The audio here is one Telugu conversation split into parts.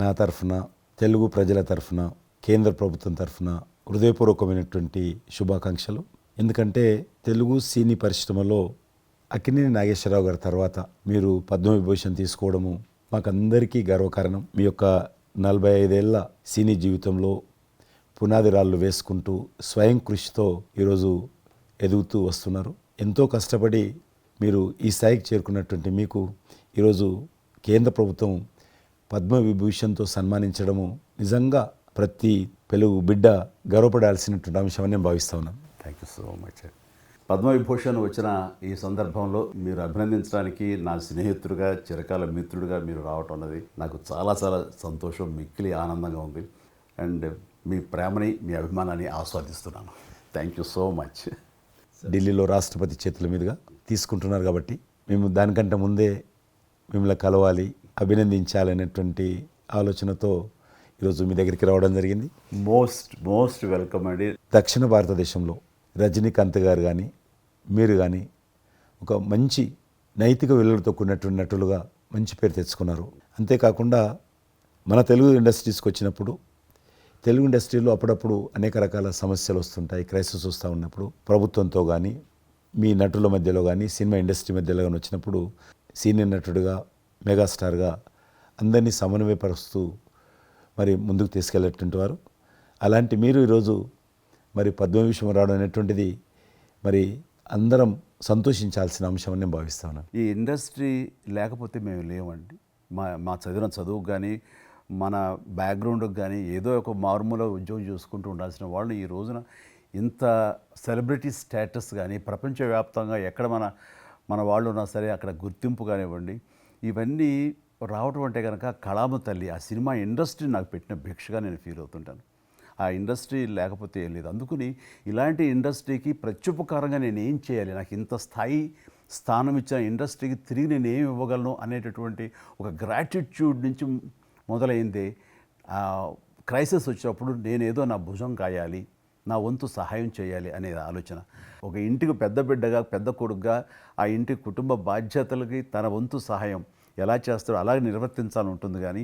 నా తరఫున, తెలుగు ప్రజల తరఫున, కేంద్ర ప్రభుత్వం తరఫున హృదయపూర్వకమైనటువంటి శుభాకాంక్షలు. ఎందుకంటే తెలుగు సినీ పరిశ్రమలో అక్కినేని నాగేశ్వరరావు గారి తర్వాత మీరు పద్మవిభూషణ్ తీసుకోవడము మాకందరికీ గర్వకారణం. మీ యొక్క 45 ఏళ్ల సినీ జీవితంలో పునాది రాళ్ళు వేసుకుంటూ స్వయం కృషితో ఈరోజు ఎదుగుతూ వస్తున్నారు. ఎంతో కష్టపడి మీరు ఈ స్థాయికి చేరుకున్నటువంటి మీకు ఈరోజు కేంద్ర ప్రభుత్వం పద్మవిభూషణ్తో సన్మానించడము నిజంగా ప్రతి తెలుగు బిడ్డ గర్వపడాల్సినటువంటి అంశం అని నేను భావిస్తా ఉన్నాను. Thank you so much. Padma Vibhushan వచ్చిన ఈ సందర్భంలో మీరు అభినందించడానికి నా స్నేహితుడిగా, చిరకాల మిత్రుడిగా మీరు రావటం అన్నది నాకు చాలా చాలా సంతోషం, మిక్కిలి ఆనందంగా ఉంది. అండ్ మీ ప్రేమని, మీ అభిమానాన్ని ఆస్వాదిస్తున్నాను. Thank you so much. ఢిల్లీలో రాష్ట్రపతి చేతుల మీదుగా తీసుకుంటున్నారు కాబట్టి మేము దానికంటే ముందే మిమ్మల్ని కలవాలి, అభినందించాలనేటువంటి ఆలోచనతో ఈరోజు మీ దగ్గరికి రావడం జరిగింది. మోస్ట్ వెల్కమ్ అండి. దక్షిణ భారతదేశంలో రజనీకాంత్ గారు కానీ మీరు కానీ ఒక మంచి నైతిక విలువలతో కూడినటువంటి నటులుగా మంచి పేరు తెచ్చుకున్నారు. అంతేకాకుండా మన తెలుగు ఇండస్ట్రీస్కి వచ్చినప్పుడు తెలుగు ఇండస్ట్రీలో అప్పుడప్పుడు అనేక రకాల సమస్యలు వస్తుంటాయి, క్రైసిస్ వస్తూ ఉన్నప్పుడు ప్రభుత్వంతో కానీ మీ నటుల మధ్యలో కానీ సినిమా ఇండస్ట్రీ మధ్యలో కానీ వచ్చినప్పుడు సీనియర్ నటుడుగా, మెగాస్టార్గా అందరినీ సమన్వయపరుస్తూ మరి ముందుకు తీసుకెళ్ళేటువంటి వారు. అలాంటి మీరు ఈరోజు మరి పద్మవిభూషణ్ రావడం అనేటువంటిది మరి అందరం సంతోషించాల్సిన అంశం అని నేను భావిస్తా ఉన్నాను. ఈ ఇండస్ట్రీ లేకపోతే మేము లేవండి. మా చదివిన చదువుకు కానీ, మన బ్యాక్గ్రౌండ్కి కానీ ఏదో ఒక మారుమూల ఉద్యోగం చూసుకుంటూ ఉండాల్సిన వాళ్ళు ఈ రోజున ఇంత సెలబ్రిటీ స్టేటస్ కానీ ప్రపంచవ్యాప్తంగా ఎక్కడ మన వాళ్ళు ఉన్నా సరే అక్కడ గుర్తింపు కానివ్వండి, ఇవన్నీ రావటం అంటే కనుక కళామ తల్లి, ఆ సినిమా ఇండస్ట్రీ నాకు పెట్టిన భిక్షగా నేను ఫీల్ అవుతుంటాను. ఆ ఇండస్ట్రీ లేకపోతే ఏం లేదు. అందుకని ఇలాంటి ఇండస్ట్రీకి ప్రత్యుపకారంగా నేను ఏం చేయాలి, నాకు ఇంత స్థానం ఇచ్చిన ఇండస్ట్రీకి తిరిగి నేను ఏమి ఇవ్వగలను అనేటటువంటి ఒక గ్రాటిట్యూడ్ నుంచి మొదలైంది. క్రైసిస్ వచ్చినప్పుడు నేనేదో నా భుజం కాయాలి, నా వంతు సహాయం చేయాలి అనే ఆలోచన. ఒక ఇంటికి పెద్ద బిడ్డగా, పెద్ద కొడుకుగా ఆ ఇంటి కుటుంబ బాధ్యతలకి తన వంతు సహాయం ఎలా చేస్తాడో అలాగే నిర్వర్తించాలని ఉంటుంది. కానీ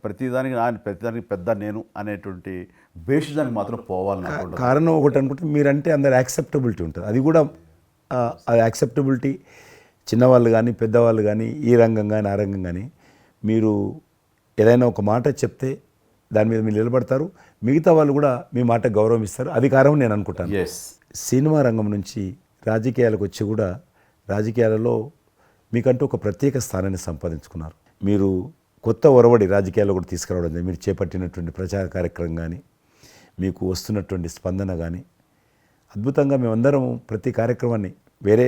ప్రతిదానికి పెద్ద నేను అనేటువంటి బేసిజానికి మాత్రం పోవాలని కారణం ఒకటి అనుకుంటే మీరంటే అందరు యాక్సెప్టబిలిటీ ఉంటుంది. అది కూడా అది యాక్సెప్టబిలిటీ చిన్నవాళ్ళు కానీ పెద్దవాళ్ళు కానీ ఈ రంగం కానీ ఆ రంగం కానీ మీరు ఏదైనా ఒక మాట చెప్తే దాని మీద మీరు నిలబడతారు, మిగతా వాళ్ళు కూడా మీ మాట గౌరవం ఇస్తారు. అది కారణం నేను అనుకుంటాను. సినిమా రంగం నుంచి రాజకీయాలకు వచ్చి కూడా రాజకీయాలలో మీకంటూ ఒక ప్రత్యేక స్థానాన్ని సంపాదించుకున్నారు. మీరు కొత్త ఒరవడి రాజకీయాల్లో కూడా తీసుకురావడం జరిగింది. మీరు చేపట్టినటువంటి ప్రచార కార్యక్రమం కానీ, మీకు వస్తున్నటువంటి స్పందన కానీ అద్భుతంగా. మేమందరం ప్రతి కార్యక్రమాన్ని వేరే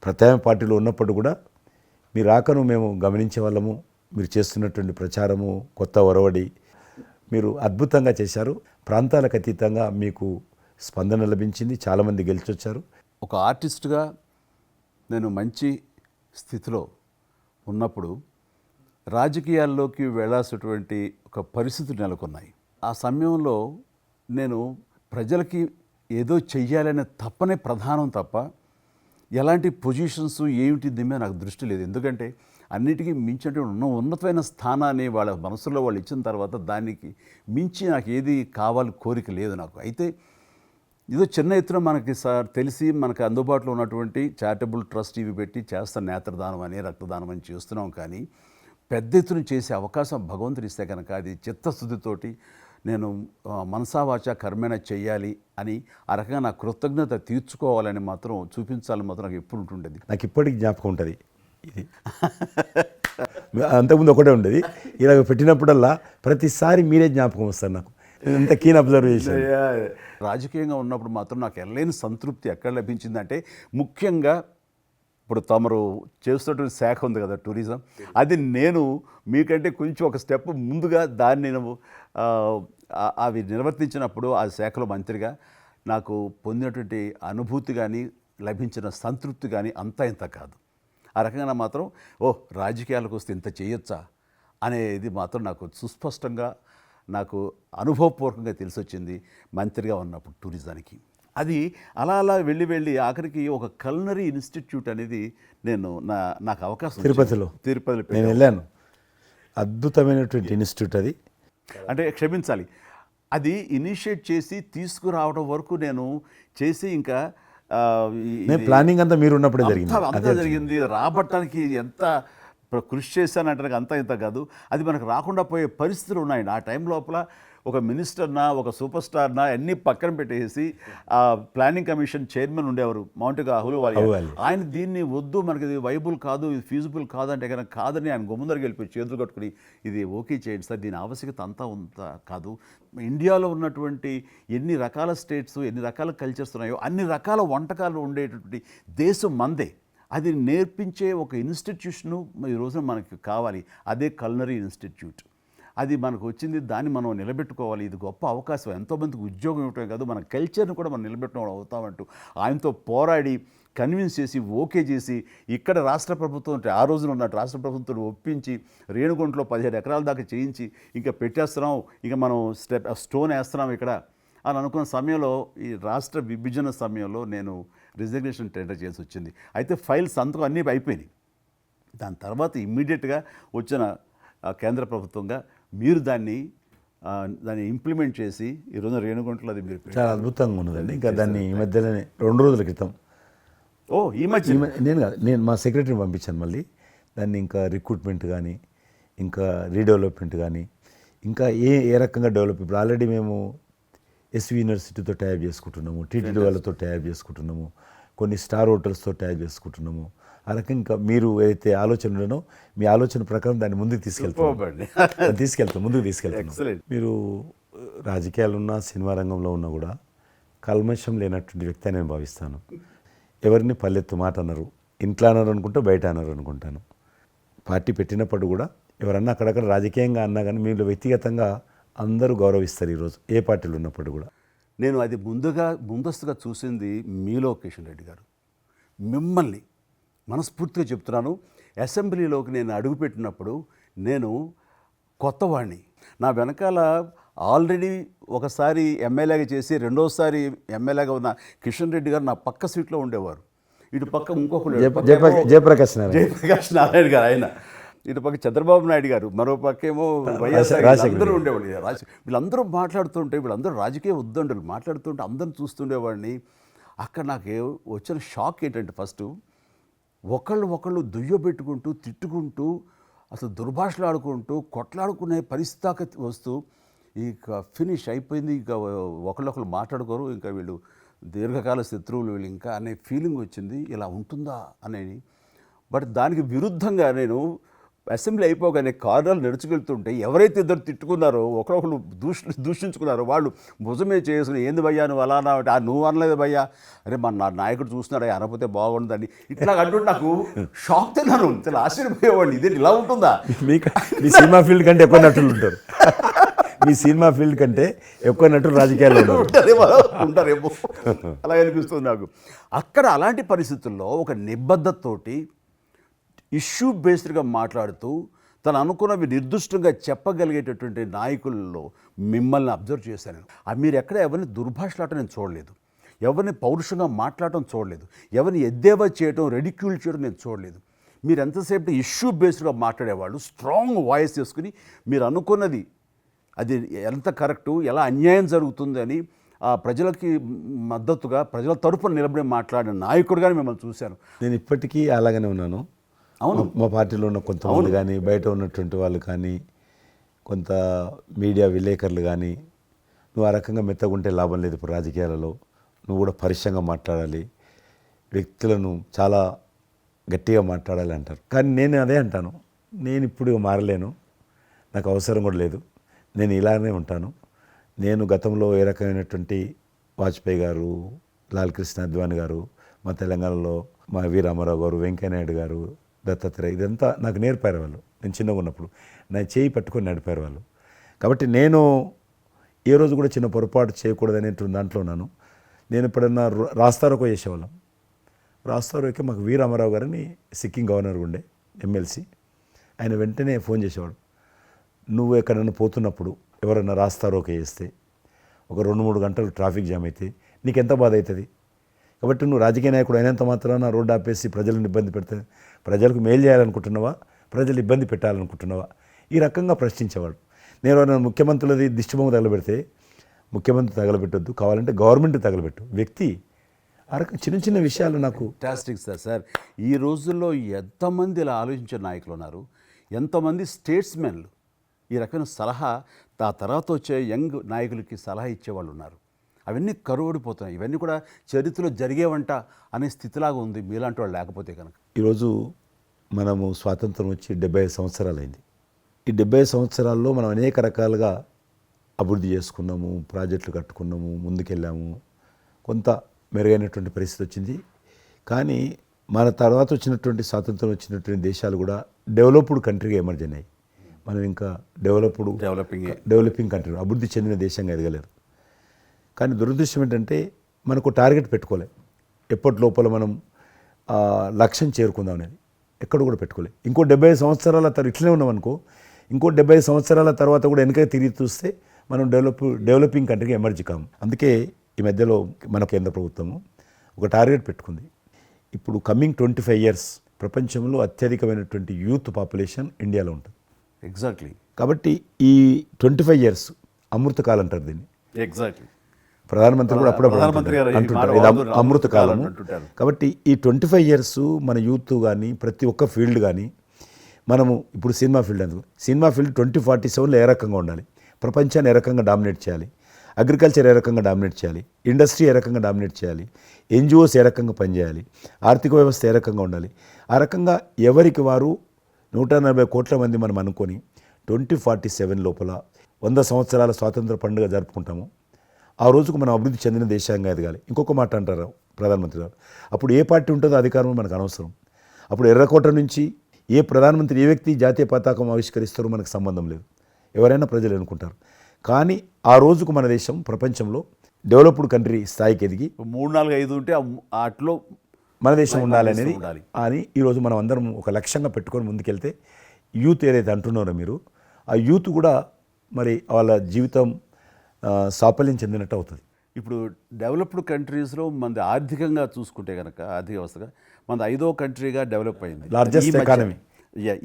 ప్రత్యామ్నాయ పార్టీలో ఉన్నప్పుడు కూడా మీ రాకను మేము గమనించే వాళ్ళము. మీరు చేస్తున్నటువంటి ప్రచారము, కొత్త ఒరవడి మీరు అద్భుతంగా చేశారు. ప్రాంతాలకు అతీతంగా మీకు స్పందన లభించింది, చాలామంది గెలిచొచ్చారు. ఒక ఆర్టిస్ట్గా నేను మంచి స్థితిలో ఉన్నప్పుడు రాజకీయాల్లోకి వెళ్ళాల్సినటువంటి ఒక పరిస్థితులు నెలకొన్నాయి. ఆ సమయంలో నేను ప్రజలకి ఏదో చెయ్యాలనే తప్పనే ప్రధానం తప్ప ఎలాంటి పొజిషన్స్ ఏమిటి దీని మీద నాకు దృష్టి లేదు. ఎందుకంటే అన్నిటికీ మించి ఉన్నతమైన స్థానాన్ని వాళ్ళ మనసులో వాళ్ళు ఇచ్చిన తర్వాత దానికి మించి నాకు ఏది కావాలి కోరిక లేదు నాకు. అయితే ఏదో చిన్న ఎత్తున మనకి తెలిసి మనకు అందుబాటులో ఉన్నటువంటి చారిటబుల్ ట్రస్ట్ ఇవి పెట్టి చేస్తాను, నేత్రదానం అని రక్తదానం అని చేస్తున్నాం. కానీ పెద్ద ఎత్తున చేసే అవకాశం భగవంతుడు ఇస్తే కనుక అది చిత్తశుద్ధితోటి నేను మనసావాచ కర్మేణ చెయ్యాలి అని ఆ రకంగా నా కృతజ్ఞత తీర్చుకోవాలని మాత్రం చూపించాలని మాత్రం నాకు ఎప్పుడు ఉంటుండేది. నాకు ఇప్పటికి జ్ఞాపకం ఉంటుంది. ఇది అంతకుముందు ఒకటే ఉండేది, ఇలాగ పెట్టినప్పుడల్లా ప్రతిసారి మీరే జ్ఞాపకం వస్తారు నాకు. ఎంత కీన్ అబ్జర్వేషన్. రాజకీయంగా ఉన్నప్పుడు మాత్రం నాకు ఎనలేని సంతృప్తి ఎక్కడ లభించిందంటే, ముఖ్యంగా ఇప్పుడు తమరు చేస్తున్నటువంటి శాఖ ఉంది కదా టూరిజం, అది నేను మీకంటే కొంచెం ఒక స్టెప్ ముందుగా దాన్ని నేను అవి నిర్వర్తించినప్పుడు ఆ శాఖలో మంత్రిగా నాకు పొందినటువంటి అనుభూతి కానీ లభించిన సంతృప్తి కానీ అంతా ఇంత కాదు. ఆ రకంగా మాత్రం రాజకీయాలకు వస్తే ఇంత చేయొచ్చా అనేది మాత్రం నాకు సుస్పష్టంగా నాకు అనుభవపూర్వకంగా తెలిసొచ్చింది మంత్రిగా ఉన్నప్పుడు టూరిజానికి. అది అలా అలా వెళ్ళి ఆఖరికి ఒక కల్నరీ ఇన్స్టిట్యూట్ అనేది నాకు అవకాశం తిరుపతిలో నేను వెళ్ళాను. అద్భుతమైనటువంటి ఇన్స్టిట్యూట్ అది. అంటే క్షమించాలి, అది ఇనిషియేట్ చేసి తీసుకురావడం వరకు నేను చేసి ఇంకా నేను ప్లానింగ్ అంతా మీరు ఉన్నప్పుడే జరిగింది. అంతా జరిగింది. రాబట్టడానికి ఎంత కృషి చేశానంటే అంత ఇంత కాదు, అది మనకు రాకుండా పోయే పరిస్థితులు ఉన్నాయండి. ఆ టైం లోపల ఒక మినిస్టర్నా ఒక సూపర్ స్టార్నా అన్నీ పక్కన పెట్టేసి ఆ ప్లానింగ్ కమిషన్ చైర్మన్ ఉండేవారు మౌంటిగా అహ్లూవాలియా, ఆయన దీన్ని వద్దు, మనకి ఇది వైబుల్ కాదు, ఇది ఫీజిబుల్ కాదంటే కనుక కాదని ఆయన గుమ్మదరికి వెళ్ళిపోయి చేతులు కట్టుకుని ఇది ఓకే చేయండి సార్, దీని ఆవశ్యకత అంతా కాదు. ఇండియాలో ఉన్నటువంటి ఎన్ని రకాల స్టేట్స్, ఎన్ని రకాల కల్చర్స్ ఉన్నాయో అన్ని రకాల వంటకాలు ఉండేటటువంటి దేశం మందే. అది నేర్పించే ఒక ఇన్స్టిట్యూషను ఈ రోజున మనకి కావాలి, అదే కల్నరీ ఇన్స్టిట్యూట్. అది మనకు వచ్చింది, దాన్ని మనం నిలబెట్టుకోవాలి. ఇది గొప్ప అవకాశం, ఎంతోమందికి ఉద్యోగం ఇవ్వటమే కాదు, మన కల్చర్ని కూడా మనం నిలబెట్టుకోవడం అవుతామంటూ ఆయనతో పోరాడి కన్విన్స్ చేసి ఓకే చేసి ఇక్కడ రాష్ట్ర ప్రభుత్వం అంటే ఆ రోజున ఉన్నట్టు రాష్ట్ర ప్రభుత్వం ఒప్పించి రేణుగుంటలో 17 ఎకరాల దాకా చేయించి ఇంకా పెట్టేస్తున్నాం, ఇక మనం స్టోన్ వేస్తున్నాం ఇక్కడ అని అనుకున్న సమయంలో ఈ రాష్ట్ర విభజన సమయంలో నేను రిజిగ్నేషన్ టెండర్ చేసి వచ్చింది. అయితే ఫైల్ సంతకం అన్నీ అయిపోయినాయి. దాని తర్వాత ఇమ్మీడియట్గా వచ్చిన కేంద్ర ప్రభుత్వంగా మీరు దాన్ని ఇంప్లిమెంట్ చేసి ఈరోజు రేణుగుంటలో అది మీరు చాలా అద్భుతంగా ఉన్నదండి. ఇంకా దాన్ని ఈ మధ్యలోనే 2 రోజుల క్రితం ఈ మధ్య నేను మా సెక్రటరీని పంపించాను. మళ్ళీ దాన్ని ఇంకా రిక్రూట్మెంట్ కానీ ఇంకా రీడెవలప్మెంట్ కానీ ఇంకా ఏ రకంగా డెవలప్, ఇప్పుడు ఆల్రెడీ మేము ఎస్వి యూనివర్సిటీతో టైప్ చేసుకుంటున్నాము, టీటీడీ వాళ్ళతో టైప్ చేసుకుంటున్నాము, కొన్ని స్టార్ హోటల్స్తో టైప్ చేసుకుంటున్నాము. ఆ రకంగా ఇంకా మీరు ఏదైతే ఆలోచన ఉండనో మీ ఆలోచన ప్రకారం దాన్ని ముందుకు ముందుకు తీసుకెళ్తాం. మీరు రాజకీయాలు ఉన్నా సినిమా రంగంలో ఉన్నా కూడా కల్మషం లేనటువంటి వ్యక్తి అని నేను భావిస్తాను. ఎవరిని పల్లెత్తు మాట అన్నారు, ఇంట్లో అన్నారు అనుకుంటా, బయట అన్నారు అనుకుంటాను. పార్టీ పెట్టినప్పుడు కూడా ఎవరన్నా అక్కడక్కడ రాజకీయంగా అన్నా కానీ మీరు వ్యక్తిగతంగా అందరూ గౌరవిస్తారు ఈరోజు ఏ పార్టీలు ఉన్నప్పుడు కూడా. నేను అది ముందస్తుగా చూసింది మీలో కిషన్ రెడ్డి గారు. మిమ్మల్ని మనస్ఫూర్తిగా చెప్తున్నాను, అసెంబ్లీలోకి నేను అడుగుపెట్టినప్పుడు నేను కొత్తవాడిని. నా వెనకాల ఆల్రెడీ ఒకసారి ఎమ్మెల్యేగా చేసి రెండోసారి ఎమ్మెల్యేగా ఉన్న కిషన్ రెడ్డి గారు నా పక్క సీట్లో ఉండేవారు. ఇటు పక్క ఇంకొకరు జయప్రకాష్ నారాయణ గారు, ఆయన ఇటు పక్క చంద్రబాబు నాయుడు గారు, మరో పక్కేమో వైఎస్ఆర్, అందరూ ఉండేవాళ్ళు. వీళ్ళందరూ మాట్లాడుతుంటే, వీళ్ళందరూ రాజకీయ ఉద్దండులు మాట్లాడుతుంటే అందరిని చూస్తుండేవాడిని. అక్కడ నాకు వచ్చిన షాక్ ఏంటంటే, ఫస్ట్ ఒకళ్ళు దుయ్యబెట్టుకుంటూ తిట్టుకుంటూ అసలు దుర్భాషలు ఆడుకుంటూ కొట్లాడుకునే పరిస్థితి వస్తూ ఇక ఫినిష్ అయిపోయింది, ఇక ఒకళ్ళొకళ్ళు మాట్లాడుకోరు, ఇంకా వీళ్ళు దీర్ఘకాల శత్రువులు వీళ్ళు ఇంకా అనే ఫీలింగ్ వచ్చింది. ఇలా ఉంటుందా అనేది. బట్ దానికి విరుద్ధంగా నేను అసెంబ్లీ అయిపోగానే కారులో నడుచుకెళ్తుంటే ఎవరైతే ఇద్దరు తిట్టుకున్నారో ఒకరొకరు దూషించుకున్నారో వాళ్ళు భుజమే చేసుకుని ఏంది భయ్యా నువ్వు అలా అన్నావు, నువ్వు అనలేదు భయ్యా, అరే నా నాయకుడు చూస్తున్నాడు అనకపోతే బాగుండదని ఇట్లా అంటుంటే నాకు షాక్ తిన్నాను, చాలా ఆశ్చర్యపోయేవాడిని. ఇది ఇలా ఉంటుందా? మీ సినిమా ఫీల్డ్ కంటే ఎక్కువ నటులు ఉంటారు, మీ సినిమా ఫీల్డ్ కంటే ఎక్కువ నటులు రాజకీయాల్లో ఉంటారేమో అలా అనిపిస్తుంది నాకు. అక్కడ అలాంటి పరిస్థితుల్లో ఒక నిబద్ధతతోటి ఇష్యూ బేస్డ్గా మాట్లాడుతూ తను అనుకున్నవి నిర్దిష్టంగా చెప్పగలిగేటటువంటి నాయకుల్లో మిమ్మల్ని అబ్జర్వ్ చేశాను. మీరు ఎక్కడ ఎవరిని దుర్భాషలాటం నేను చూడలేదు, ఎవరిని పౌరుషంగా మాట్లాడటం చూడలేదు, ఎవరిని ఎద్దేవా చేయడం రెడిక్యూల్ చేయడం నేను చూడలేదు. మీరు ఎంతసేపు ఇష్యూ బేస్డ్గా మాట్లాడేవాళ్ళు, స్ట్రాంగ్ వాయిస్ చేసుకుని మీరు అనుకున్నది అది ఎంత కరెక్టు, ఎలా అన్యాయం జరుగుతుంది అని ఆ ప్రజలకి మద్దతుగా ప్రజల తరపున నిలబడి మాట్లాడిన నాయకుడిగానే మిమ్మల్ని చూశాను. నేను ఇప్పటికీ అలాగనే ఉన్నాను. అవును, మా పార్టీలో ఉన్న కొంతమంది కానీ బయట ఉన్నటువంటి వాళ్ళు కానీ కొంత మీడియా విలేకరులు కానీ నువ్వు ఆ రకంగా మెత్తగుంటే లాభం లేదు, ఇప్పుడు రాజకీయాలలో నువ్వు కూడా పరుషంగా మాట్లాడాలి, వ్యక్తులను చాలా గట్టిగా మాట్లాడాలి అంటారు. కానీ నేను అదే అంటాను, నేను ఇప్పుడు మారలేను, నాకు అవసరం కూడా లేదు, నేను ఇలానే ఉంటాను. నేను గతంలో ఏ రకమైనటువంటి వాజ్పేయి గారు, లాల్ కృష్ణ అద్వానీ గారు, మా తెలంగాణలో మా వి రామారావు గారు, వెంకయ్యనాయుడు గారు, దత్తాత్రేయ, ఇదంతా నాకు నేర్పారు వాళ్ళు. నేను చిన్నగా ఉన్నప్పుడు నా చేయి పట్టుకొని నడిపారు వాళ్ళు. కాబట్టి నేను ఏ రోజు కూడా చిన్న పొరపాటు చేయకూడదనేటువంటి దాంట్లో ఉన్నాను. నేను ఎప్పుడన్నా రాస్తారోకో చేసేవాళ్ళం. రాస్తారోకే మాకు వి రామారావు గారని సిక్కిం గవర్నర్ ఉండే ఎమ్మెల్సీ, ఆయన వెంటనే ఫోన్ చేసేవాడు. నువ్వు ఎక్కడన్నా పోతున్నప్పుడు ఎవరన్నా రాస్తారోకే చేస్తే ఒక 2-3 గంటలు ట్రాఫిక్ జామ్ అయితే నీకెంత బాధ అవుతుంది. కాబట్టి నువ్వు రాజకీయ నాయకుడు అయినంత మాత్రాన రోడ్డు ఆపేసి ప్రజలను ఇబ్బంది పెడితే ప్రజలకు మేలు చేయాలనుకుంటున్నావా, ప్రజలు ఇబ్బంది పెట్టాలనుకుంటున్నావా? ఈ రకంగా ప్రశ్నించేవాడు. నేను ఎవరైనా ముఖ్యమంత్రులది దిష్టిబొమ్మ తగలబెడితే ముఖ్యమంత్రి తగలబెట్టొద్దు, కావాలంటే గవర్నమెంట్ తగలబెట్టు, వ్యక్తి ఆ రకం చిన్న చిన్న విషయాలు నాకు ఫ్యాంటాస్టిక్ సార్. ఈ రోజుల్లో ఎంతమంది ఇలా ఆలోచించే నాయకులు ఉన్నారు, ఎంతమంది స్టేట్స్మెన్లు ఈ రకమైన సలహా ఆ తర్వాత వచ్చే యంగ్ నాయకులకి సలహా ఇచ్చేవాళ్ళు ఉన్నారు. అవన్నీ కరువడిపోతున్నాయి. ఇవన్నీ కూడా చరిత్రలో జరిగేవంట అనే స్థితిలాగా ఉంది మీలాంటి వాళ్ళు లేకపోతే కనుక. ఈరోజు మనము స్వాతంత్రం వచ్చి 75 సంవత్సరాలైంది. ఈ 75 సంవత్సరాల్లో మనం అనేక రకాలుగా అభివృద్ధి చేసుకున్నాము, ప్రాజెక్టులు కట్టుకున్నాము, ముందుకెళ్ళాము, కొంత మెరుగైనటువంటి పరిస్థితి వచ్చింది. కానీ మన తర్వాత వచ్చినటువంటి స్వాతంత్రం వచ్చినటువంటి దేశాలు కూడా డెవలప్డ్ కంట్రీగా ఎమర్జ్ అయినాయి. మనం ఇంకా డెవలపింగ్ కంట్రీ, అభివృద్ధి చెందిన దేశంగా ఎదగలేదు. కానీ దురదృష్టం ఏంటంటే మనకు టార్గెట్ పెట్టుకోలే. ఎప్పటి లోపల మనం లక్ష్యం చేరుకుందాం అనేది ఎక్కడ కూడా పెట్టుకోలేదు. ఇంకో 75 సంవత్సరాల తర్వాత ఇట్లనే ఉన్నాం అనుకో, ఇంకో 75 సంవత్సరాల తర్వాత కూడా వెనక తిరిగి చూస్తే మనం డెవలపింగ్ కంట్రీగా ఎమర్జ్ కాము. అందుకే ఈ మధ్యలో మన కేంద్ర ప్రభుత్వము ఒక టార్గెట్ పెట్టుకుంది. ఇప్పుడు కమింగ్ 25 ఇయర్స్ ప్రపంచంలో అత్యధికమైనటువంటి యూత్ పాపులేషన్ ఇండియాలో ఉంటుంది. ఎగ్జాక్ట్లీ. కాబట్టి ఈ 25 ఇయర్స్ అమృతకాలం అంటారు దీన్ని. ఎగ్జాక్ట్లీ. ప్రధానమంత్రి కూడా అప్పుడప్పుడు అంటుంటారు ఇది అమృత కాలం. కాబట్టి ఈ 25 ఇయర్స్ మన యూత్ కానీ ప్రతి ఒక్క ఫీల్డ్ కానీ మనము ఇప్పుడు సినిమా ఫీల్డ్ అందుకు సినిమా ఫీల్డ్ 2047లో ఏ రకంగా ఉండాలి, ప్రపంచాన్ని ఏ రకంగా డామినేట్ చేయాలి, అగ్రికల్చర్ ఏ రకంగా డామినేట్ చేయాలి, ఇండస్ట్రీ ఏ రకంగా డామినేట్ చేయాలి, ఎన్జిఓస్ ఏ రకంగా పనిచేయాలి, ఆర్థిక వ్యవస్థ ఏ రకంగా ఉండాలి, ఆ రకంగా ఎవరికి వారు 140 కోట్ల మంది మనం అనుకొని 2047 లోపల 100 సంవత్సరాల స్వాతంత్ర పండుగ జరుపుకుంటాము. ఆ రోజుకు మనం అభివృద్ధి చెందిన దేశంగా ఎదగాలి. ఇంకొక మాట అంటారు ప్రధానమంత్రి గారు, అప్పుడు ఏ పార్టీ ఉంటుందో అధికారం మనకు అనవసరం. అప్పుడు ఎర్రకోట నుంచి ఏ ప్రధానమంత్రి ఏ వ్యక్తి జాతీయ పతాకం ఆవిష్కరిస్తారో మనకు సంబంధం లేదు, ఎవరైనా ప్రజలు అనుకుంటారు. కానీ ఆ రోజుకు మన దేశం ప్రపంచంలో డెవలప్డ్ కంట్రీ స్థాయికి ఎదిగి 3, 4, 5 ఉంటే వాటిలో మన దేశం ఉండాలి అనేది అని ఈరోజు మనం అందరం ఒక లక్ష్యంగా పెట్టుకొని ముందుకెళ్తే యూత్ ఏదైతే అంటున్నారో మీరు, ఆ యూత్ కూడా మరి వాళ్ళ జీవితం సాఫల్యం చెందినట్టు అవుతుంది. ఇప్పుడు డెవలప్డ్ కంట్రీస్లో మనది ఆర్థికంగా చూసుకుంటే కనుక ఆర్థిక వ్యవస్థగా మనది 5వ కంట్రీగా డెవలప్ అయింది. లార్జెస్ట్ ఎకానమీ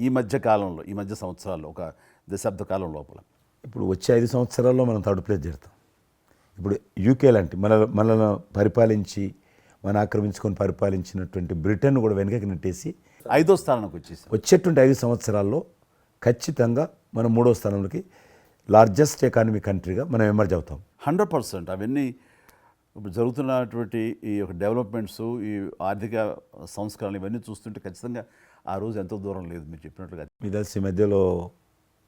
ఈ మధ్య కాలంలో, ఈ మధ్య సంవత్సరాల్లో, ఒక దశాబ్ద కాలం లోపల. ఇప్పుడు వచ్చే 5 సంవత్సరాల్లో మనం థర్డ్ ప్లేస్ చేరుతాం. ఇప్పుడు యూకే లాంటి మనల్ని పరిపాలించి ఆక్రమించుకొని పరిపాలించినటువంటి బ్రిటన్ కూడా వెనకకి నెట్టేసి 5వ స్థానానికి వచ్చేసి వచ్చేటువంటి 5 సంవత్సరాల్లో ఖచ్చితంగా మనం 3వ స్థానంలోకి లార్జెస్ట్ ఎకానమీ కంట్రీగా మనం ఎమర్జ్ అవుతాం. 100%. అవన్నీ ఇప్పుడు జరుగుతున్నటువంటి ఈ యొక్క డెవలప్మెంట్స్, ఈ ఆర్థిక సంస్కరణలు ఇవన్నీ చూస్తుంటే ఖచ్చితంగా ఆ రోజు ఎంతో దూరం లేదు మీరు చెప్పినట్లుగా. మీ తెలిసి ఈ మధ్యలో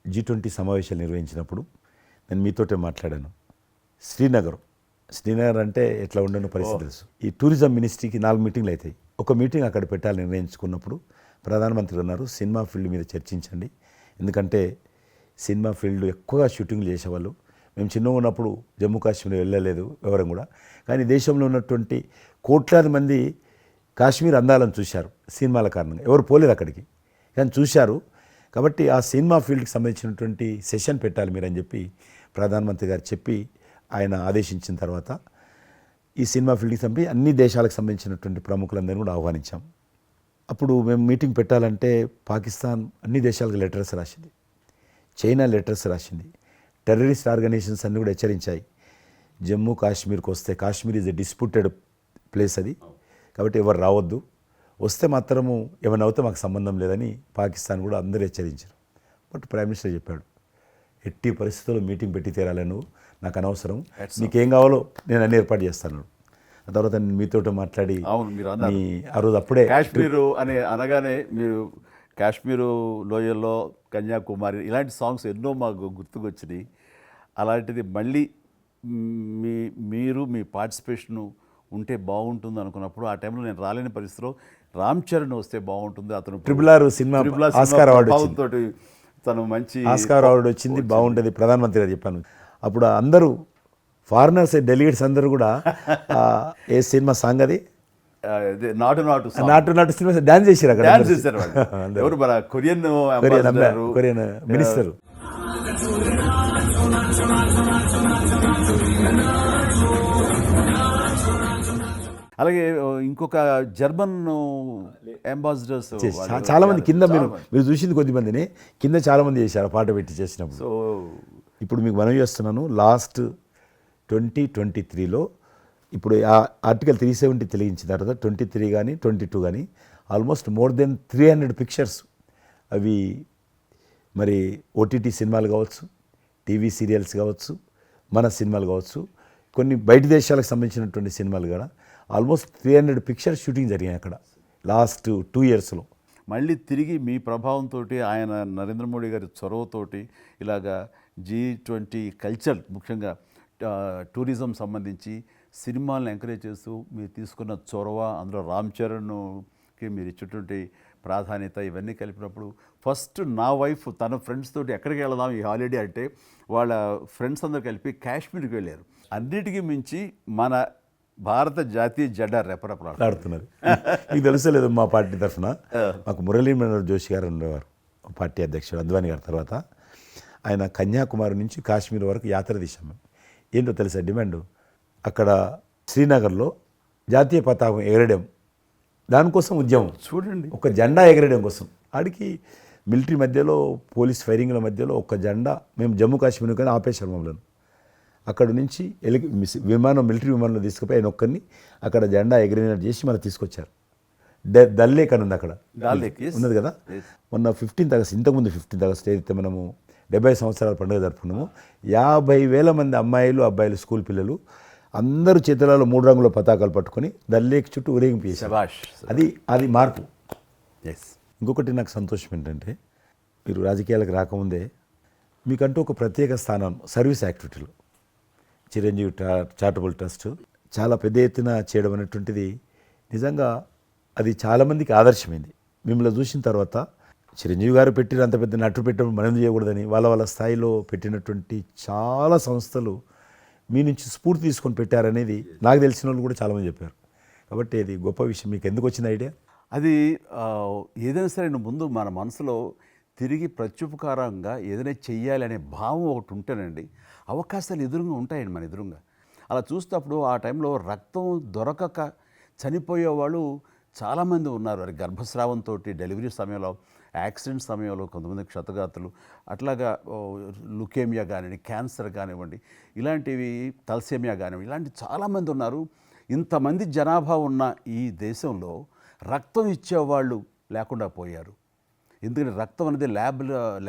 G20 సమావేశాలు నిర్వహించినప్పుడు నేను మీతోటే మాట్లాడాను. శ్రీనగర్ అంటే ఎట్లా ఉండను పరిస్థితి తెలుసు. ఈ టూరిజం మినిస్ట్రీకి 4 మీటింగ్లు అవుతాయి. ఒక మీటింగ్ అక్కడ పెట్టాలని నిర్ణయించుకున్నప్పుడు ప్రధానమంత్రి అన్నారు, సినిమా ఫీల్డ్ మీద చర్చించండి. ఎందుకంటే సినిమా ఫీల్డ్ ఎక్కువగా షూటింగ్లు చేసేవాళ్ళు. మేము చిన్నగా ఉన్నప్పుడు జమ్మూ కాశ్మీర్ వెళ్ళలేదు ఎవరం కూడా. కానీ దేశంలో ఉన్నటువంటి కోట్లాది మంది కాశ్మీర్ అందాలను చూశారు సినిమాల కారణంగా. ఎవరు పోలేదు అక్కడికి, కానీ చూశారు. కాబట్టి ఆ సినిమా ఫీల్డ్కి సంబంధించినటువంటి సెషన్ పెట్టాలి మీరని చెప్పి ప్రధానమంత్రి గారు చెప్పి ఆయన ఆదేశించిన తర్వాత ఈ సినిమా ఫీల్డ్కి సంబంధించి అన్ని దేశాలకు సంబంధించినటువంటి ప్రముఖులందరినీ కూడా ఆహ్వానించాం. అప్పుడు మేము మీటింగ్ పెట్టాలంటే పాకిస్తాన్ అన్ని దేశాలకు లెటర్స్ రాసింది, చైనా లెటర్స్ రాసింది, టెర్రరిస్ట్ ఆర్గనైజేషన్స్ అన్నీ కూడా హెచ్చరించాయి. జమ్మూ కాశ్మీర్కి వస్తే Kashmir is a disputed place అది, కాబట్టి ఎవరు రావద్దు, వస్తే మాత్రము ఏమైనా అవుతే మాకు సంబంధం లేదని పాకిస్తాన్ కూడా అందరూ హెచ్చరించారు. బట్ ప్రైమ్ మినిస్టర్ చెప్పాడు, ఎట్టి పరిస్థితుల్లో మీటింగ్ పెట్టి తీరాలి, నువ్వు నాకు అనవసరం, నీకేం కావాలో నేను అన్ని ఏర్పాటు చేస్తాను. ఆ తర్వాత నేను మీతో మాట్లాడి ఆ రోజు అప్పుడే కాశ్మీరు అని అనగానే మీరు కాశ్మీరు లోయల్లో కన్యాకుమారి ఇలాంటి సాంగ్స్ ఎన్నో మాకు గుర్తుకొచ్చినాయి. అలాంటిది మళ్ళీ మీరు మీ పార్టిసిపేషన్ ఉంటే బాగుంటుంది అనుకున్నప్పుడు ఆ టైంలో నేను రాలేని పరిస్థితిలో రామ్ చరణ్ వస్తే బాగుంటుంది, అతను RRR సినిమా ఆస్కార్ అవార్డు తోటి తను మంచి ఆస్కార్ అవార్డు వచ్చింది, బాగుంటుంది ప్రధానమంత్రి గారు చెప్పాను. అప్పుడు అందరూ ఫారినర్స్ డెలిగేట్స్ అందరూ కూడా ఏ సినిమా సాంగ్ అది నాటు సినిమా డాన్స్ చేశారు అక్కడ. ఎవరు మన కొరియన్ మినిస్టర్. అలాగే ఇంకొక జర్మన్ అంబాసిడర్స్ చాలా మంది కింద మీరు చూసింది కొద్దిమందిని కింద చాలా మంది చేశారు ఆ పాట పెట్టి చేసినప్పుడు. సో ఇప్పుడు మీకు మనవి చేస్తున్నాను, లాస్ట్ 2023లో ఇప్పుడు ఆ ఆర్టికల్ 370 తెలియించిన తర్వాత 23 కానీ 22 కానీ ఆల్మోస్ట్ మోర్ దెన్ 300 పిక్చర్స్ అవి మరి ఓటీటీ సినిమాలు కావచ్చు, టీవీ సీరియల్స్ కావచ్చు, మన సినిమాలు కావచ్చు, కొన్ని బయట దేశాలకు సంబంధించినటువంటి సినిమాలు కూడా ఆల్మోస్ట్ 300 పిక్చర్స్ షూటింగ్ జరిగాయి అక్కడ లాస్ట్ 2 ఇయర్స్లో. మళ్ళీ తిరిగి మీ ప్రభావంతో ఆయన నరేంద్ర మోడీ గారి చొరవతోటి ఇలాగా G20 కల్చర్ ముఖ్యంగా టూరిజం సంబంధించి సినిమాలను ఎంకరేజ్ చేస్తూ మీరు తీసుకున్న చొరవ, అందులో రామ్ చరణ్కి మీరు ఇచ్చేటువంటి ప్రాధాన్యత ఇవన్నీ కలిపినప్పుడు ఫస్ట్ నా వైఫ్ తన ఫ్రెండ్స్ తోటి ఎక్కడికి వెళదాం ఈ హాలిడే అంటే వాళ్ళ ఫ్రెండ్స్ అందరూ కలిపి కాశ్మీర్కి వెళ్ళారు. అన్నిటికీ మించి మన భారత జాతీయ జెండా రెపరెపలాడుతున్నారు. మీకు తెలుసలేదు, మా పార్టీ తరఫున మాకు మురళీ మనోహర్ జోషి గారు ఉండేవారు, పార్టీ అధ్యక్షుడు అద్వానీ గారి తర్వాత. ఆయన కన్యాకుమారి నుంచి కాశ్మీర్ వరకు యాత్ర తీసాము. ఏంటో తెలుసా డిమాండ్? అక్కడ శ్రీనగర్లో జాతీయ పతాకం ఎగరడం, దానికోసం ఉద్యమం. చూడండి, ఒక జెండా ఎగరడం కోసం. ఆడికి మిలిటరీ మధ్యలో, పోలీస్ ఫైరింగ్ల మధ్యలో ఒక జెండా, మేము జమ్మూ కాశ్మీర్ కానీ ఆపేశారు మమ్మల్ని. అక్కడ నుంచి విమానం, మిలిటరీ విమానంలో తీసుకుపోయి ఆయన ఒక్కరిని అక్కడ జెండా ఎగిరినట్టు చేసి మనకు తీసుకొచ్చారు. దల్ లేక్ అని ఉంది అక్కడ, ఉన్నది కదా. మొన్న 15th ఆగస్ట్, ఇంతకుముందు 15th ఆగస్ట్ ఏదైతే మనము 70 సంవత్సరాల పండుగ జరుపుకున్నాము, 50,000 మంది అమ్మాయిలు అబ్బాయిలు స్కూల్ పిల్లలు అందరూ చేతులలో 3 రంగుల పతాకాలు పట్టుకొని దల్ లేక్ చుట్టూ ఊరేగింపు చేశారు. అది మార్పు. ఇంకొకటి నాకు సంతోషం ఏంటంటే, మీరు రాజకీయాలకు రాకముందే మీకంటూ ఒక ప్రత్యేక స్థానం సర్వీస్ యాక్టివిటీలో చిరంజీవి చారిటబుల్ ట్రస్ట్ చాలా పెద్ద ఎత్తున చేయడం అనేటువంటిది నిజంగా అది చాలామందికి ఆదర్శమైంది. మిమ్మల్ని చూసిన తర్వాత చిరంజీవి గారు పెట్టిన అంత పెద్ద నటు పెట్టడం మనం చేయకూడదని వాళ్ళ స్థాయిలో పెట్టినటువంటి చాలా సంస్థలు మీ నుంచి స్ఫూర్తి తీసుకొని పెట్టారనేది నాకు తెలిసిన వాళ్ళు కూడా చాలామంది చెప్పారు. కాబట్టి అది గొప్ప విషయం. మీకు ఎందుకు వచ్చింది ఐడియా? అది ఏదైనా సరే ముందు మన మనసులో తిరిగి ప్రత్యుపకారంగా ఏదైనా చెయ్యాలి అనే భావం ఒకటి ఉంటేనండి అవకాశాలు ఎదురుగా ఉంటాయండి మన ఎదురుగా. అలా చూసినప్పుడు ఆ టైంలో రక్తం దొరకక చనిపోయే వాళ్ళు చాలామంది ఉన్నారు. అది గర్భస్రావంతో, డెలివరీ సమయంలో, యాక్సిడెంట్ సమయంలో కొంతమంది క్షతగాతులు, అట్లాగా లుకేమియా కానివ్వండి, క్యాన్సర్ కానివ్వండి, ఇలాంటివి తలసేమియా కానివ్వండి, ఇలాంటి చాలామంది ఉన్నారు. ఇంతమంది జనాభా ఉన్న ఈ దేశంలో రక్తం ఇచ్చేవాళ్ళు లేకుండా పోయారు. ఎందుకంటే రక్తం అనేది